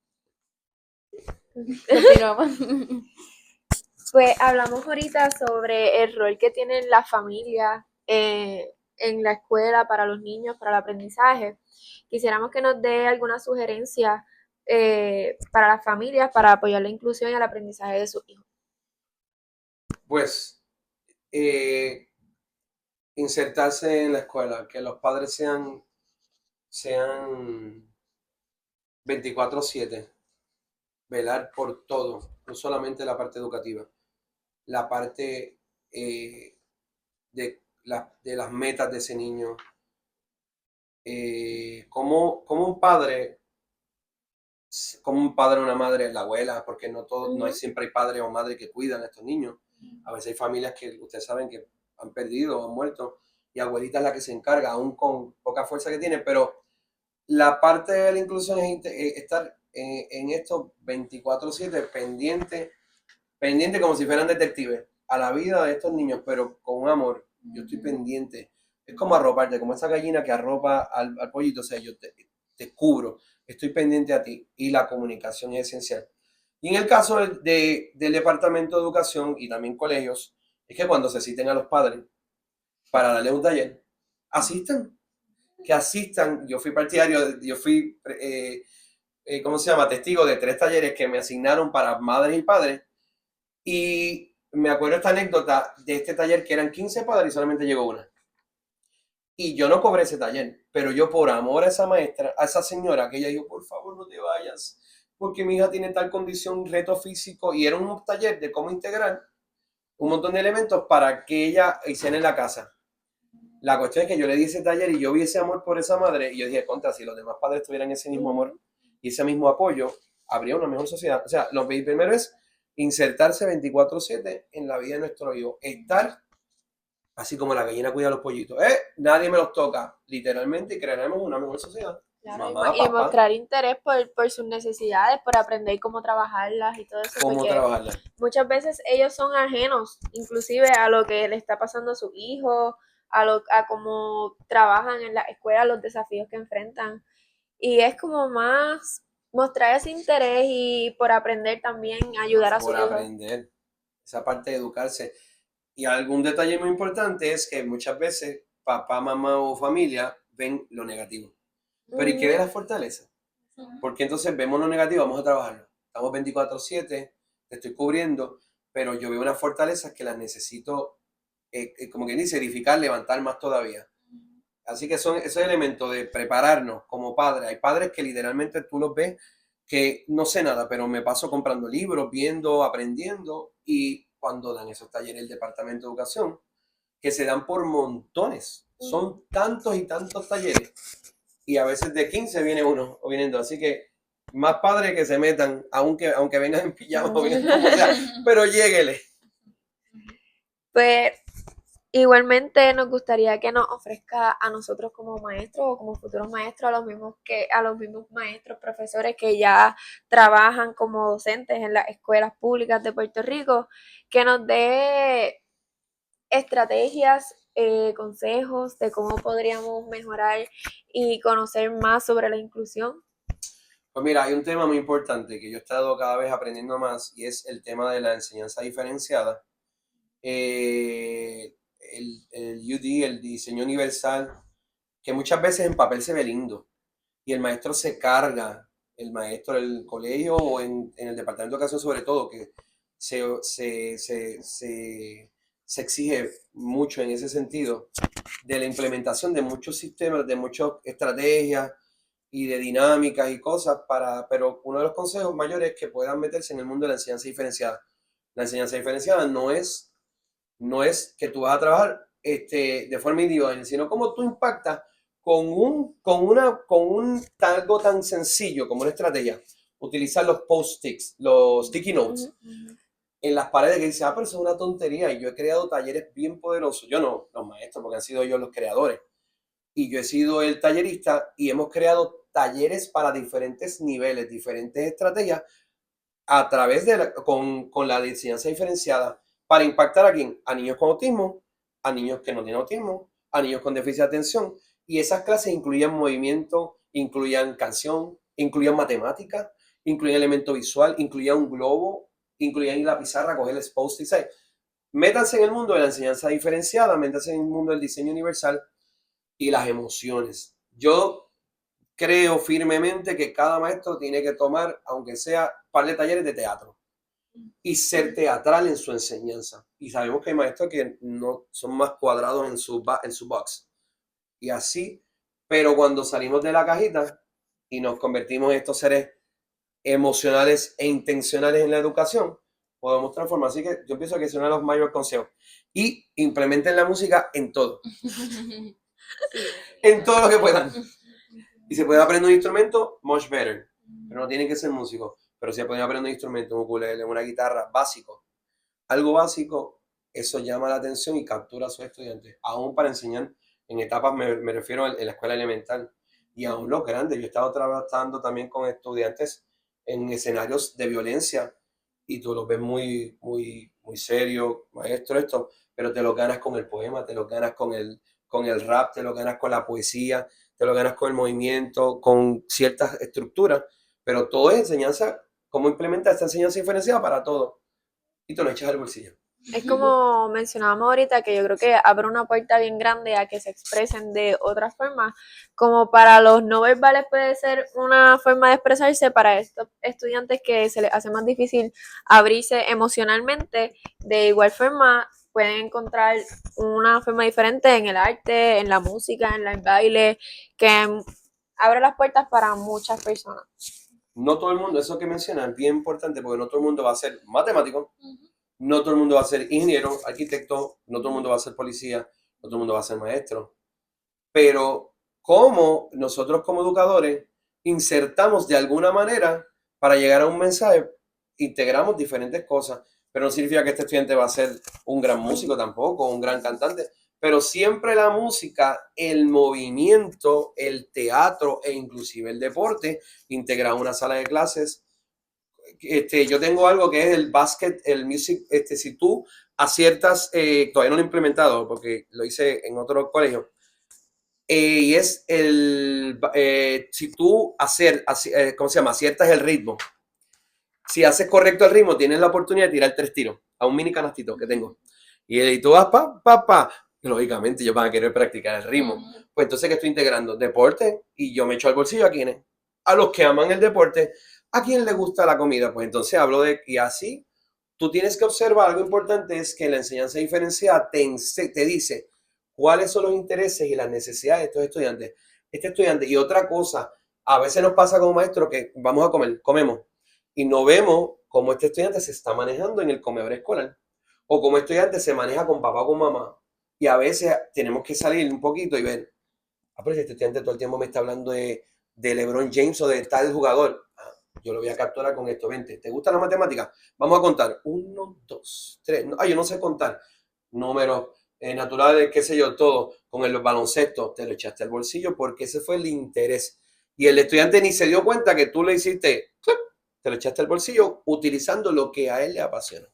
Continuamos. Pues hablamos ahorita sobre el rol que tiene la familia en la escuela para los niños, para el aprendizaje. Quisiéramos que nos dé alguna sugerencia para las familias para apoyar la inclusión y el aprendizaje de sus hijos. Pues insertarse en la escuela, que los padres sean 24/7, velar por todo, no solamente la parte educativa, la parte de las metas de ese niño. Como un padre o una madre, la abuela, porque no hay siempre hay padres o madres que cuidan a estos niños. A veces hay familias que ustedes saben que han perdido o han muerto, y abuelita es la que se encarga, aún con poca fuerza que tiene, pero la parte de la inclusión es estar en esto 24/7, pendiente como si fueran detectives a la vida de estos niños, pero con un amor. Yo estoy pendiente. Es como arroparte, como esa gallina que arropa al pollito. O sea, yo te cubro, estoy pendiente a ti, y la comunicación es esencial. Y en el caso del Departamento de Educación y también colegios, es que cuando se citen a los padres para darle un taller, que asistan. Yo fui partidario, ¿cómo se llama? Testigo de 3 talleres que me asignaron para madres y padres, y me acuerdo esta anécdota de este taller que eran 15 padres y solamente llegó una. Y yo no cobré ese taller, pero yo por amor a esa maestra, a esa señora, que ella dijo, por favor no te vayas, porque mi hija tiene tal condición, reto físico, y era un taller de cómo integrar un montón de elementos para que ella hiciera en la casa. La cuestión es que yo le di ese taller y yo vi ese amor por esa madre, y yo dije, contra, si los demás padres tuvieran ese mismo amor y ese mismo apoyo, habría una mejor sociedad. O sea, lo primero es insertarse 24/7 en la vida de nuestro hijo. Estar así como la gallina cuida a los pollitos. Nadie me los toca, literalmente, y crearemos una mejor sociedad. Claro, Mamá, y papá, mostrar interés por sus necesidades, por aprender cómo trabajarlas y todo eso. cómo Porque trabajarla. muchas veces ellos son ajenos, inclusive a lo que le está pasando a sus hijos, a cómo trabajan en la escuela, los desafíos que enfrentan. Y es como más mostrar ese interés y por aprender también, ayudar a sus Por hijos. aprender, esa parte de educarse. Y algún detalle muy importante es que muchas veces papá, mamá o familia ven lo negativo. Pero ¿y qué ve la fortaleza? Porque entonces vemos lo negativo, vamos a trabajarlo. Estamos 24/7, te estoy cubriendo, pero yo veo unas fortalezas que las necesito, como quien dice, edificar, levantar más todavía. Así que son esos elementos de prepararnos como padres. Hay padres que literalmente tú los ves que no sé nada, pero me paso comprando libros, viendo, aprendiendo, y cuando dan esos talleres el Departamento de Educación, que se dan por montones. Son tantos y tantos talleres, y a veces de 15 viene uno o vienen dos. Así que más padres que se metan, aunque vengan en pijama o vengan como sea, pero lléguele. Pues igualmente nos gustaría que nos ofrezca a nosotros como maestros o como futuros maestros, a los mismos maestros, profesores que ya trabajan como docentes en las escuelas públicas de Puerto Rico, que nos dé estrategias, consejos de cómo podríamos mejorar y conocer más sobre la inclusión. Pues mira, hay un tema muy importante que yo he estado cada vez aprendiendo más, y es el tema de la enseñanza diferenciada. El UD, el diseño universal, que muchas veces en papel se ve lindo y el maestro se carga, el maestro del colegio o en el departamento de educación sobre todo, que se exige mucho en ese sentido de la implementación de muchos sistemas, de muchas estrategias y de dinámicas y cosas pero uno de los consejos mayores es que puedan meterse en el mundo de la enseñanza diferenciada. La enseñanza diferenciada no es que tú vas a trabajar de forma individual, sino cómo tú impactas con algo tan sencillo como una estrategia. Utilizar los post-its, los sticky notes en las paredes, que dice, pero eso es una tontería. Y yo he creado talleres bien poderosos. Yo no, los maestros, porque han sido ellos los creadores. Y yo he sido el tallerista, y hemos creado talleres para diferentes niveles, diferentes estrategias a través con la enseñanza diferenciada, para impactar a quién, a niños con autismo, a niños que no tienen autismo, a niños con déficit de atención. Y esas clases incluían movimiento, incluían canción, incluían matemática, incluían elemento visual, incluían un globo, incluían ir a la pizarra, coger el post-it. Métanse en el mundo de la enseñanza diferenciada, métanse en el mundo del diseño universal y las emociones. Yo creo firmemente que cada maestro tiene que tomar, aunque sea un par de talleres de teatro, y ser teatral en su enseñanza. Y sabemos que hay maestros que no son más cuadrados en su box. Y así, pero cuando salimos de la cajita y nos convertimos en estos seres emocionales e intencionales en la educación, podemos transformar. Así que yo pienso que es uno de los mayores consejos. Y implementen la música en todo. En todo lo que puedan. Y se puede aprender un instrumento, much better. Pero no tienen que ser músicos. Pero si pueden aprender un instrumento, un ukulele, una guitarra, básico. Algo básico, eso llama la atención y captura a sus estudiantes. Aún para enseñar en etapas, me refiero en la escuela elemental. Y aún los grandes. Yo he estado trabajando también con estudiantes en escenarios de violencia. Y tú los ves muy, muy, muy serio, maestro, esto. Pero te lo ganas con el poema, te lo ganas con el rap, te lo ganas con la poesía, te lo ganas con el movimiento, con ciertas estructuras, pero todo es enseñanza, cómo implementar esta enseñanza diferenciada para todo. Y te lo echas al bolsillo. Es como mencionábamos ahorita, que yo creo que abre una puerta bien grande a que se expresen de otras formas. Como para los no verbales puede ser una forma de expresarse, para estos estudiantes que se les hace más difícil abrirse emocionalmente, de igual forma pueden encontrar una forma diferente en el arte, en la música, en el baile, que abre las puertas para muchas personas. No todo el mundo, eso que mencionas es bien importante, porque no todo el mundo va a ser matemático, no todo el mundo va a ser ingeniero, arquitecto, no todo el mundo va a ser policía, no todo el mundo va a ser maestro. Pero cómo nosotros como educadores insertamos de alguna manera para llegar a un mensaje, integramos diferentes cosas, pero no significa que este estudiante va a ser un gran músico tampoco, un gran cantante, pero siempre la música, el movimiento, el teatro e inclusive el deporte, integrado en una sala de clases. Yo tengo algo que es el basket, el music, si tú aciertas, todavía no lo he implementado porque lo hice en otro colegio, y es si tú ¿cómo se llama? Aciertas el ritmo. Si haces correcto el ritmo, tienes la oportunidad de tirar 3 tiros a un mini canastito que tengo. Y tú vas pa. Lógicamente, ellos van a querer practicar el ritmo. Pues entonces, ¿qué estoy integrando? Deporte, y yo me echo al bolsillo a quienes. A los que aman el deporte. ¿A quién le gusta la comida? Pues entonces hablo y así tú tienes que observar, algo importante es que la enseñanza diferenciada te dice cuáles son los intereses y las necesidades de estos estudiantes. Este estudiante, y otra cosa, a veces nos pasa como maestro que vamos a comer, comemos, y no vemos cómo este estudiante se está manejando en el comedor escolar, o cómo estudiante se maneja con papá o con mamá. Y a veces tenemos que salir un poquito y ver, pero si este estudiante todo el tiempo me está hablando de LeBron James o de tal jugador, yo lo voy a capturar con esto. Vente, ¿te gusta la matemática? Vamos a contar. 1, 2, 3. Yo no sé contar. Números naturales, qué sé yo, todo. Con el baloncesto, te lo echaste al bolsillo porque ese fue el interés. Y el estudiante ni se dio cuenta que tú le hiciste, te lo echaste al bolsillo utilizando lo que a él le apasiona.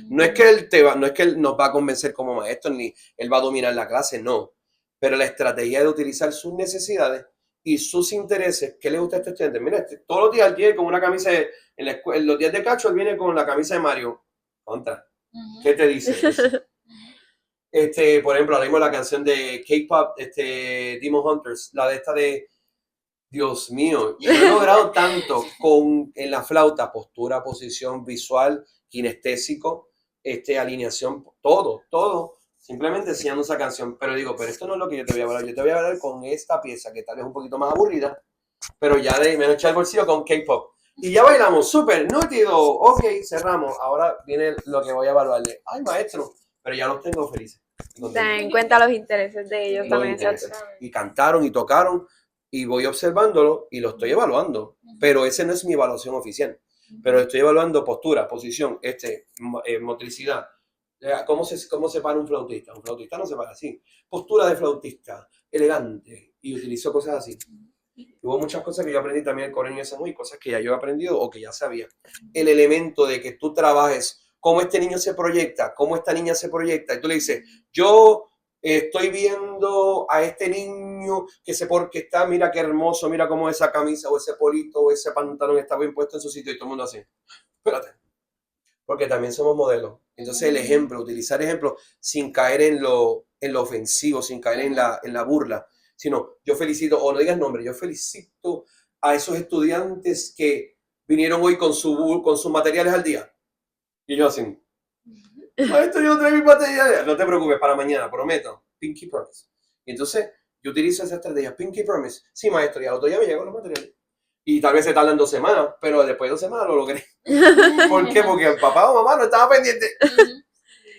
No es que no es que él nos va a convencer como maestro, ni él va a dominar la clase, no. Pero la estrategia de utilizar sus necesidades y sus intereses. ¿Qué le gusta a este estudiante? Mira, todos los días él viene con una camisa en los días de cacho él viene con la camisa de Mario. Contra. ¿Qué te dice eso? Por ejemplo, ahora mismo la canción de K-pop, Demon Hunters, la de esta de Dios mío, yo he logrado tanto en la flauta, postura, posición, visual, kinestésico, alineación, todo, simplemente enseñando esa canción. Pero digo, pero esto no es lo que yo te voy a hablar, yo te voy a hablar con esta pieza que tal vez es un poquito más aburrida, pero ya de menos echar el bolsillo con K-pop. Y ya bailamos, súper, nítido, ok, cerramos. Ahora viene lo que voy a evaluarle. Ay, maestro, pero ya los tengo felices. Ten en cuenta los intereses de ellos también. Y cantaron y tocaron. Y voy observándolo y lo estoy evaluando, pero ese no es mi evaluación oficial. Pero estoy evaluando postura, posición, motricidad. ¿Cómo se para un flautista? Un flautista no se para así. Postura de flautista, elegante, y utilizo cosas así. Hubo muchas cosas que yo aprendí también en Coreño y Samuy, cosas que ya yo he aprendido o que ya sabía. El elemento de que tú trabajes, cómo este niño se proyecta, cómo esta niña se proyecta, y tú le dices, yo estoy viendo a este niño porque está, mira qué hermoso, mira cómo esa camisa o ese polito o ese pantalón está bien puesto en su sitio y todo el mundo así. Espérate. Porque también somos modelos. Entonces el ejemplo, utilizar ejemplos sin caer en lo ofensivo, sin caer en la burla, sino yo felicito, o no digas nombre, yo felicito a esos estudiantes que vinieron hoy con sus materiales al día. Y yo así, maestro, yo no traigo mis materiales. No te preocupes, para mañana, prometo. Pinky Promise. Y entonces, yo utilizo esa estrategia. Pinky Promise. Sí, maestro, y al otro día me llegan los materiales. Y tal vez se tardan 2 semanas, pero después de 2 semanas lo logré. ¿Por qué? Porque el papá o mamá no estaba pendiente.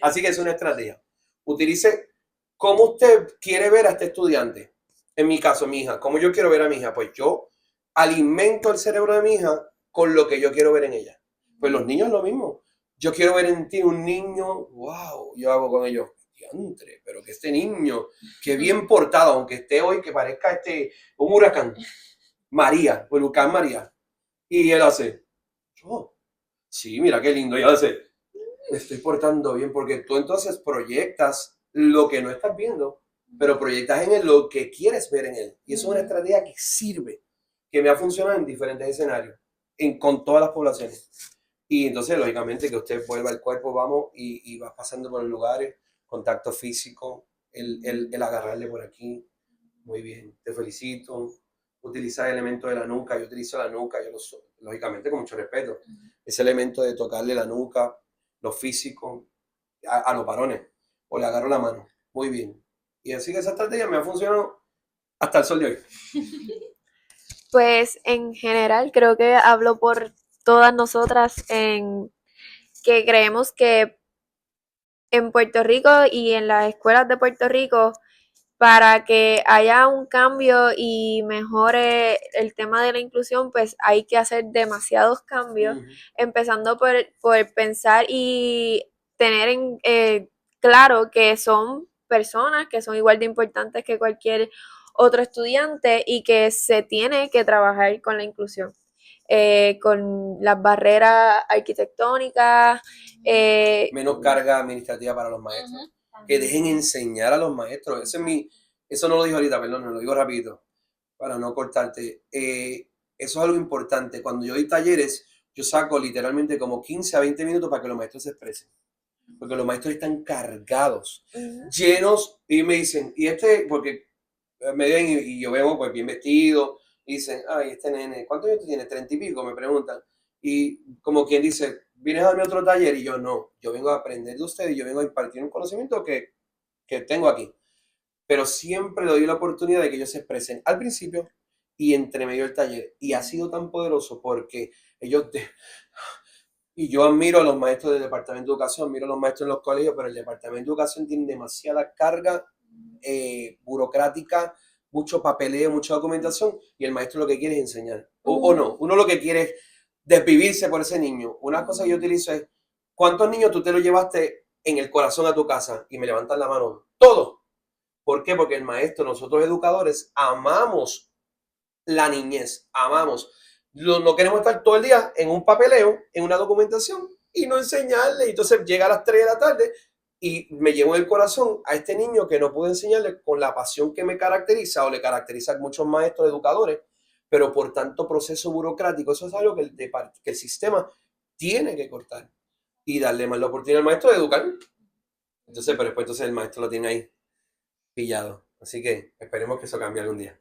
Así que es una estrategia. Utilice cómo usted quiere ver a este estudiante. En mi caso, mi hija. ¿Cómo yo quiero ver a mi hija? Pues yo alimento el cerebro de mi hija con lo que yo quiero ver en ella. Pues los niños lo mismo. Yo quiero ver en ti un niño, wow, yo hago con ellos, diantre, pero que este niño, que bien portado, aunque esté hoy, que parezca un huracán, María, el huracán María. Y él hace, oh, sí, mira qué lindo, y él hace, me estoy portando bien, porque tú entonces proyectas lo que no estás viendo, pero proyectas en él lo que quieres ver en él. Y eso es una estrategia que sirve, que me ha funcionado en diferentes escenarios, con todas las poblaciones. Y entonces, lógicamente, que usted vuelva al cuerpo, vamos, y vas pasando por los lugares, contacto físico, el agarrarle por aquí. Muy bien, te felicito. Utilizar el elemento de la nuca, yo utilizo la nuca, lógicamente con mucho respeto. Ese elemento de tocarle la nuca, lo físico, a los varones, o le agarro la mano. Muy bien. Y así que esa estrategia me ha funcionado hasta el sol de hoy. Pues en general creo que hablo por todas nosotras en que creemos que en Puerto Rico y en las escuelas de Puerto Rico, para que haya un cambio y mejore el tema de la inclusión, pues hay que hacer demasiados cambios, empezando por pensar y tener claro que son personas que son igual de importantes que cualquier otro estudiante y que se tiene que trabajar con la inclusión. Con las barreras arquitectónicas. Menos carga administrativa para los maestros. Que dejen enseñar a los maestros. Eso no lo dijo ahorita, perdón, lo digo rapidito, para no cortarte. Eso es algo importante. Cuando yo doy talleres, yo saco literalmente como 15 a 20 minutos para que los maestros se expresen. Porque los maestros están cargados, llenos, y me dicen, porque me ven y yo veo pues bien vestido, y dicen, ay, este nene, ¿cuántos años tiene? 30 y pico, me preguntan. Y como quien dice, ¿vienes a darme otro taller? Y yo, no, yo vengo a aprender de ustedes, yo vengo a impartir un conocimiento que tengo aquí. Pero siempre le doy la oportunidad de que ellos se expresen al principio y entre medio del taller. Y ha sido tan poderoso porque ellos... Y yo admiro a los maestros del Departamento de Educación, admiro a los maestros en los colegios, pero el Departamento de Educación tiene demasiada carga burocrática, mucho papeleo, mucha documentación, y el maestro lo que quiere es enseñar. O no, uno lo que quiere es desvivirse por ese niño. Una cosa que yo utilizo es, ¿cuántos niños tú te los llevaste en el corazón a tu casa? Y me levantan la mano. Todos. ¿Por qué? Porque el maestro, nosotros educadores, amamos la niñez, amamos. No queremos estar todo el día en un papeleo, en una documentación y no enseñarle. Entonces llega a las 3 de la tarde y me llevo en el corazón a este niño que no pude enseñarle con la pasión que me caracteriza o le caracteriza a muchos maestros educadores, pero por tanto proceso burocrático. Eso es algo que el sistema tiene que cortar y darle más la oportunidad al maestro de educar. Entonces, pero después entonces el maestro lo tiene ahí pillado. Así que esperemos que eso cambie algún día.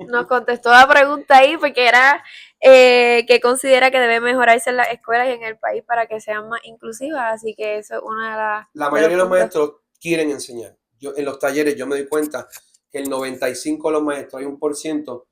Nos contestó la pregunta ahí porque era que considera que debe mejorarse en las escuelas y en el país para que sean más inclusivas, así que eso es una de las... La mayoría de los maestros quieren enseñar. Yo en los talleres yo me doy cuenta que el 95% de los maestros, hay 1%,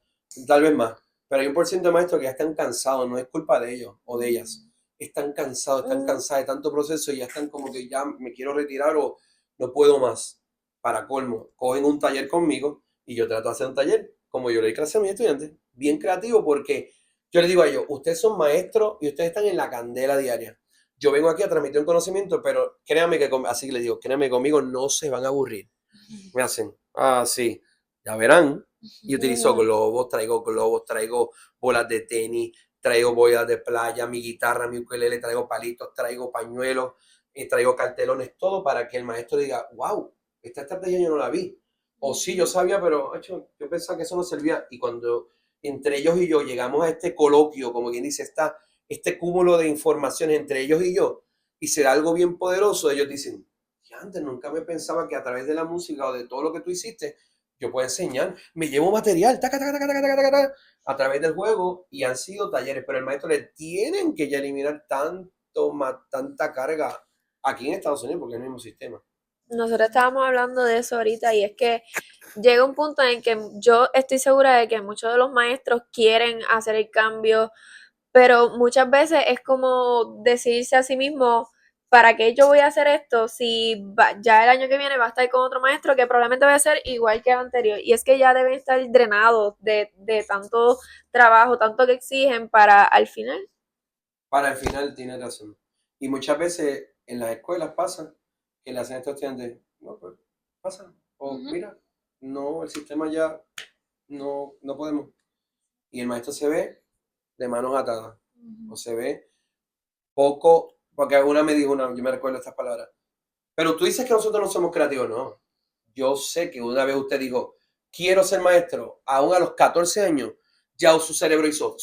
tal vez más, pero hay 1% de maestros que ya están cansados, no es culpa de ellos o de ellas. Están cansados de tanto proceso y ya están como que ya me quiero retirar o no puedo más. Para colmo, cogen un taller conmigo y yo trato de hacer un taller como yo le doy clase a mis estudiantes, bien creativo porque yo les digo a ellos, ustedes son maestros y ustedes están en la candela diaria. Yo vengo aquí a transmitir un conocimiento, pero créanme que, así que les digo, créanme conmigo, no se van a aburrir. Me hacen, sí, ya verán. Y utilizo globos, traigo bolas de tenis, traigo bolas de playa, mi guitarra, mi ukelele, traigo palitos, traigo pañuelos, traigo cartelones, todo para que el maestro diga, wow, esta estrategia yo no la vi. O sí, yo sabía, pero yo pensaba que eso no servía. Y cuando entre ellos y yo llegamos a este coloquio, como quien dice, este cúmulo de informaciones entre ellos y yo, y será algo bien poderoso, ellos dicen, antes nunca me pensaba que a través de la música o de todo lo que tú hiciste, yo puedo enseñar. Me llevo material a través del juego y han sido talleres, pero el maestro le tienen que ya eliminar tanta carga aquí en Estados Unidos porque es el mismo sistema. Nosotros estábamos hablando de eso ahorita y es que llega un punto en que yo estoy segura de que muchos de los maestros quieren hacer el cambio, pero muchas veces es como decirse a sí mismo, ¿para qué yo voy a hacer esto si ya el año que viene va a estar con otro maestro que probablemente va a ser igual que el anterior? Y es que ya deben estar drenados de tanto trabajo, tanto que exigen para al final. Para el final tiene razón. Y muchas veces en las escuelas pasa que le hacen a estos estudiantes, no, pues pasa. O mira, no, el sistema ya no podemos. Y el maestro se ve de manos atadas. O se ve poco, porque una me dijo, yo me recuerdo estas palabras, pero tú dices que nosotros no somos creativos, no. Yo sé que una vez usted dijo, quiero ser maestro, aún a los 14 años, ya su cerebro hizo,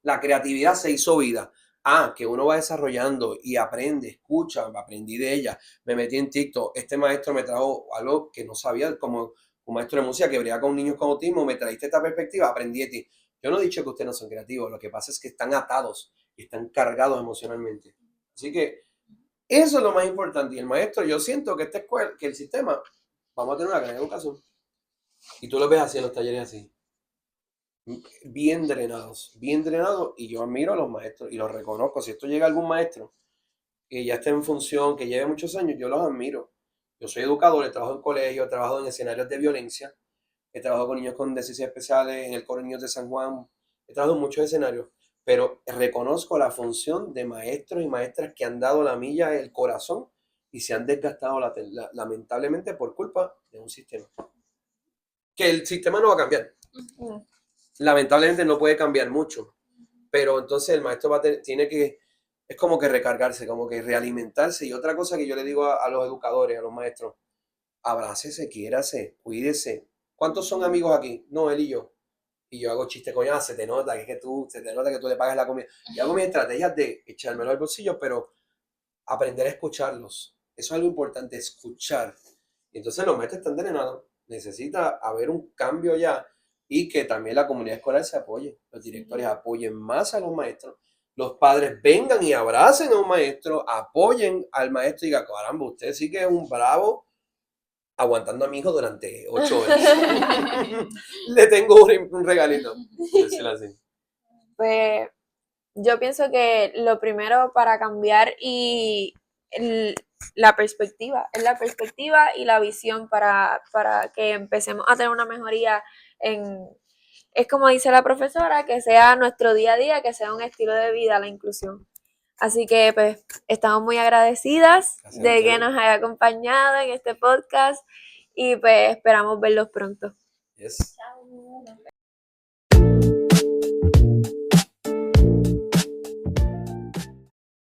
la creatividad se hizo vida. Que uno va desarrollando y aprende, escucha, aprendí de ella, me metí en TikTok, este maestro me trajo algo que no sabía, como un maestro de música que brilla con niños con autismo, me trajiste esta perspectiva, aprendí de ti. Yo no he dicho que ustedes no son creativos, lo que pasa es que están atados y están cargados emocionalmente. Así que eso es lo más importante. Y el maestro, yo siento que esta escuela, que el sistema, vamos a tener una gran educación. Y tú lo ves así en los talleres así. Bien drenados. Y yo admiro a los maestros y los reconozco. Si esto llega a algún maestro que ya esté en función, que lleve muchos años, yo los admiro. Yo soy educador, he trabajado en colegios, he trabajado en escenarios de violencia, he trabajado con niños con necesidades especiales, en el Coro de Niños de San Juan, he trabajado en muchos escenarios, pero reconozco la función de maestros y maestras que han dado la milla, el corazón, y se han desgastado lamentablemente por culpa de un sistema. Que el sistema no va a cambiar. Lamentablemente no puede cambiar mucho, pero entonces el maestro tiene que, es como que recargarse, como que realimentarse. Y otra cosa que yo le digo a los educadores, a los maestros, abrácese, quiérase, cuídese. ¿Cuántos son amigos aquí? No, él y yo. Y yo hago chistes con se te nota que tú le pagas la comida. Y hago mis estrategias de echármelo al bolsillo, pero aprender a escucharlos. Eso es algo importante, escuchar. Y entonces los maestros están drenados. Necesita haber un cambio ya y que también la comunidad escolar se apoye. Los directores apoyen más a los maestros los padres vengan y abracen a un maestro, apoyen al maestro y digan, caramba, usted sí que es un bravo aguantando a mi hijo durante 8 horas. Le tengo un regalito. Decirlo así. Pues yo pienso que lo primero para cambiar la perspectiva, es la perspectiva y la visión para que empecemos a tener una mejoría es como dice la profesora, que sea nuestro día a día, que sea un estilo de vida la inclusión. Así que pues estamos muy agradecidas de que nos haya acompañado en este podcast y pues esperamos verlos pronto. Yes. Chao.